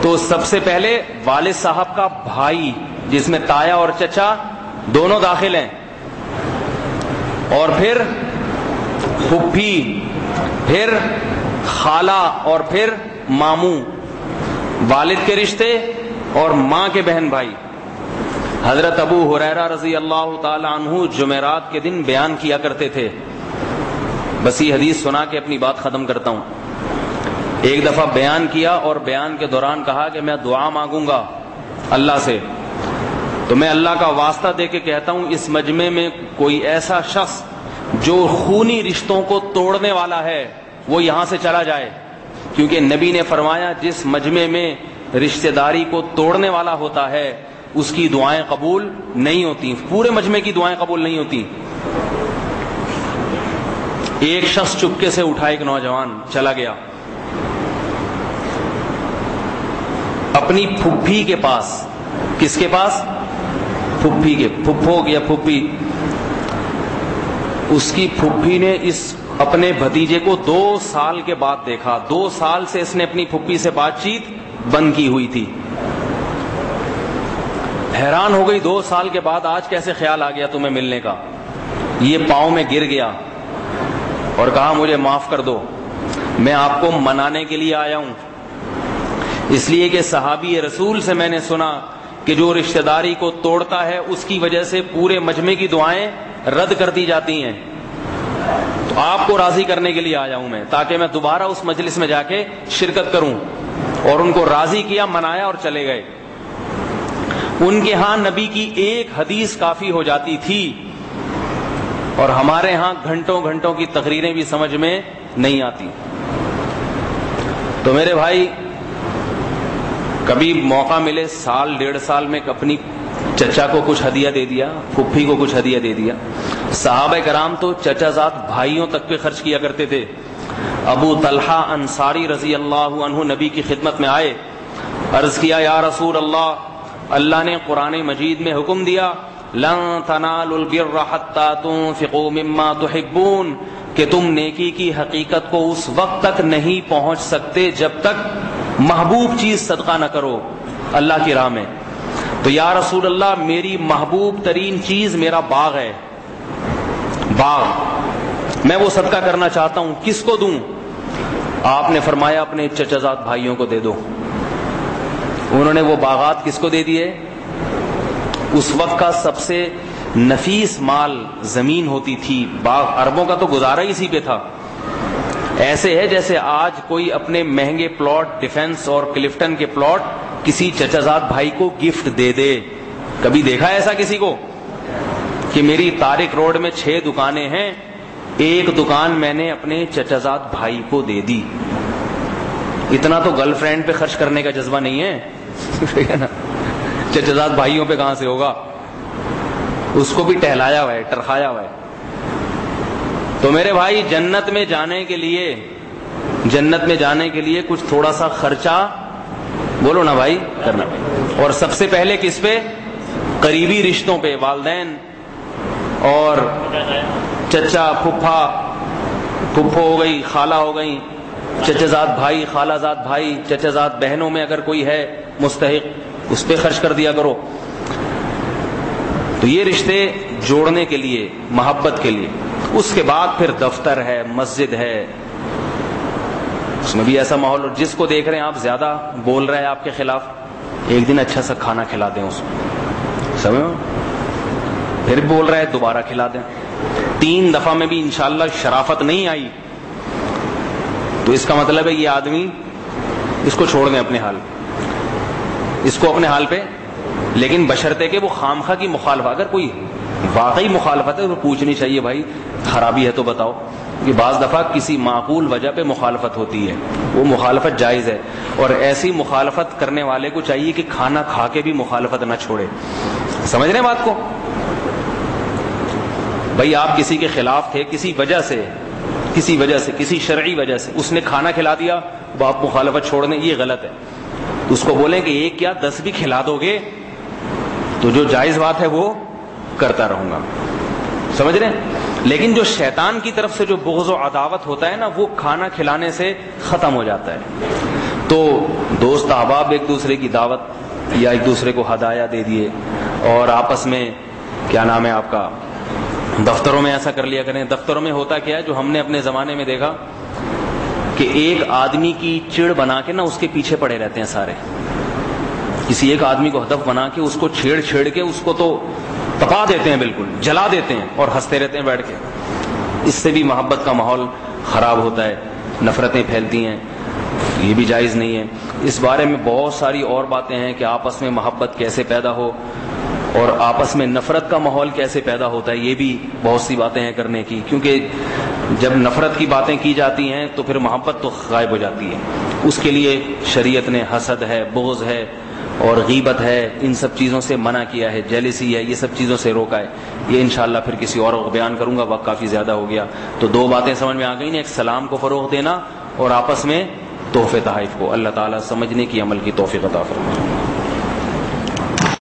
تو سب سے پہلے والد صاحب کا بھائی جس میں تایا اور چچا دونوں داخل ہیں، اور پھر پھپھی، پھر خالہ، اور پھر ماموں، والد کے رشتے اور ماں کے بہن بھائی. حضرت ابو ہریرہ رضی اللہ تعالی عنہ جمعرات کے دن بیان کیا کرتے تھے. بس یہ حدیث سنا کے اپنی بات ختم کرتا ہوں. ایک دفعہ بیان کیا اور بیان کے دوران کہا کہ میں دعا مانگوں گا اللہ سے، تو میں اللہ کا واسطہ دے کے کہتا ہوں اس مجمع میں کوئی ایسا شخص جو خونی رشتوں کو توڑنے والا ہے وہ یہاں سے چلا جائے، کیونکہ نبی نے فرمایا جس مجمع میں رشتہ داری کو توڑنے والا ہوتا ہے اس کی دعائیں قبول نہیں ہوتی، پورے مجمع کی دعائیں قبول نہیں ہوتی. ایک شخص چپکے سے اٹھا، ایک نوجوان چلا گیا اپنی پھپھی کے پاس. کس کے پاس؟ پھپھی کے، پھپھو یا پھپھی. اس کی پھپھی نے اس اپنے بھتیجے کو 2 سال کے بعد دیکھا. 2 سال سے اس نے اپنی پھپھی سے بات چیت بند کی ہوئی تھی. حیران ہو گئی 2 سال کے بعد آج کیسے خیال آ گیا تمہیں ملنے کا. یہ پاؤں میں گر گیا اور کہا مجھے معاف کر دو، میں آپ کو منانے کے لیے آیا ہوں، اس لیے کہ صحابی رسول سے میں نے سنا کہ جو رشتہ داری کو توڑتا ہے اس کی وجہ سے پورے مجمع کی دعائیں رد کر دی جاتی ہیں. تو آپ کو راضی کرنے کے لیے آیا ہوں میں، تاکہ میں دوبارہ اس مجلس میں جا کے شرکت کروں. اور ان کو راضی کیا، منایا اور چلے گئے. ان کے ہاں نبی کی ایک حدیث کافی ہو جاتی تھی، اور ہمارے ہاں گھنٹوں گھنٹوں کی تقریریں بھی سمجھ میں نہیں آتی. تو میرے بھائی کبھی موقع ملے 1.5 سال میں اپنی چچا کو کچھ ہدیہ دے دیا، پھپھی کو کچھ ہدیہ دے دیا. صحابہ کرام تو چچا زاد بھائیوں تک پہ خرچ کیا کرتے تھے. ابو طلحہ انصاری رضی اللہ عنہ نبی کی خدمت میں آئے، عرض کیا یا رسول اللہ، اللہ نے قرآن مجید میں حکم دیا لن تنالوا البر حتى تنفقوا مما تحبون، کہ تم نیکی کی حقیقت کو اس وقت تک نہیں پہنچ سکتے جب تک محبوب چیز صدقہ نہ کرو اللہ کی راہ میں. تو یا رسول اللہ میری محبوب ترین چیز میرا باغ ہے، باغ، میں وہ صدقہ کرنا چاہتا ہوں، کس کو دوں؟ آپ نے فرمایا اپنے چچا زاد بھائیوں کو دے دو. انہوں نے وہ باغات کس کو دے دیے؟ اس وقت کا سب سے نفیس مال زمین ہوتی تھی. باغ، عربوں کا تو گزارا اسی پہ تھا. ایسے ہے جیسے آج کوئی اپنے مہنگے پلاٹ ڈیفنس اور کلفٹن کے پلاٹ کسی چچا زاد بھائی کو گفٹ دے دے. کبھی دیکھا ایسا کسی کو کہ میری طارق روڈ میں 6 دکانیں ہیں، ایک دکان میں نے اپنے چچا زاد بھائی کو دے دی؟ اتنا تو گرل فرینڈ پہ خرچ کرنے کا جذبہ نہیں ہے چچا زاد بھائیوں پہ کہاں سے ہوگا؟ اس کو بھی ٹہلایا ہوا ہے، ٹرخایا ہوا ہے. تو میرے بھائی جنت میں جانے کے لیے کچھ تھوڑا سا خرچہ، بولو نا بھائی، کرنا. اور سب سے پہلے کس پہ؟ قریبی رشتوں پہ، والدین اور چچا، پھپھو ہو گئی، خالہ ہو گئی، چچا زاد بھائی، خالہ زاد بھائی، چچا زاد بہنوں میں اگر کوئی ہے مستحق اس پہ خرچ کر دیا کرو. تو یہ رشتے جوڑنے کے لیے، محبت کے لیے. اس کے بعد پھر دفتر ہے، مسجد ہے، اس میں بھی ایسا ماحول، جس کو دیکھ رہے ہیں آپ زیادہ بول رہا ہے آپ کے خلاف، ایک دن اچھا سا کھانا کھلا دیں اس کو، سمجھو، پھر بول رہا ہے دوبارہ کھلا دیں. 3 دفعہ میں بھی انشاءاللہ شرافت نہیں آئی تو اس کا مطلب ہے یہ آدمی اس کو چھوڑ دیں اپنے حال، اس کو اپنے حال پہ، لیکن بشرطے کہ وہ خامخواہ کی مخالفت، اگر کوئی واقعی مخالفت ہے تو پوچھنی چاہیے بھائی خرابی ہے تو بتاؤ، کہ بعض دفعہ کسی معقول وجہ پہ مخالفت ہوتی ہے، وہ مخالفت جائز ہے، اور ایسی مخالفت کرنے والے کو چاہیے کہ کھانا کھا کے بھی مخالفت نہ چھوڑے. سمجھ رہے ہیں بات کو؟ بھائی آپ کسی کے خلاف تھے کسی وجہ سے، کسی شرعی وجہ سے، اس نے کھانا کھلا دیا، وہ آپ مخالفت چھوڑ دیں، یہ غلط ہے. تو اس کو بولیں کہ ایک کیا 10 بھی کھلا دو گے تو جو جائز بات ہے وہ کرتا رہوں گا. سمجھ رہے ہیں؟ لیکن جو شیطان کی طرف سے جو بغض و عداوت ہوتا ہے نا، وہ کھانا کھلانے سے ختم ہو جاتا ہے. تو دوست احباب ایک دوسرے کی دعوت یا ایک دوسرے کو ہدایہ دے دیے، اور آپس میں کیا نام ہے آپ کا، دفتروں میں ایسا کر لیا کریں. دفتروں میں ہوتا کیا ہے، جو ہم نے اپنے زمانے میں دیکھا کہ ایک آدمی کی چڑ بنا کے نا اس کے پیچھے پڑے رہتے ہیں سارے، کسی ایک آدمی کو ہدف بنا کے اس کو چھیڑ کے اس کو تو تپا دیتے ہیں، بالکل جلا دیتے ہیں، اور ہنستے رہتے ہیں بیٹھ کے. اس سے بھی محبت کا ماحول خراب ہوتا ہے، نفرتیں پھیلتی ہیں، یہ بھی جائز نہیں ہے. اس بارے میں بہت ساری اور باتیں ہیں کہ آپس میں محبت کیسے پیدا ہو اور آپس میں نفرت کا ماحول کیسے پیدا ہوتا ہے، یہ بھی بہت سی باتیں ہیں کرنے کی، کیونکہ جب نفرت کی باتیں کی جاتی ہیں تو پھر محبت تو غائب ہو جاتی ہے. اس کے لیے شریعت نے حسد ہے، بغض ہے اور غیبت ہے، ان سب چیزوں سے منع کیا ہے، جیلسی ہے، یہ سب چیزوں سے روکا ہے. یہ انشاءاللہ پھر کسی اور کو بیان کروں گا، وقت کافی زیادہ ہو گیا. تو 2 باتیں سمجھ میں آ گئی نا، ایک سلام کو فروغ دینا اور آپس میں تحفے تحائف کو. اللہ تعالیٰ سمجھنے کی، عمل کی توفیق عطا فرمائے.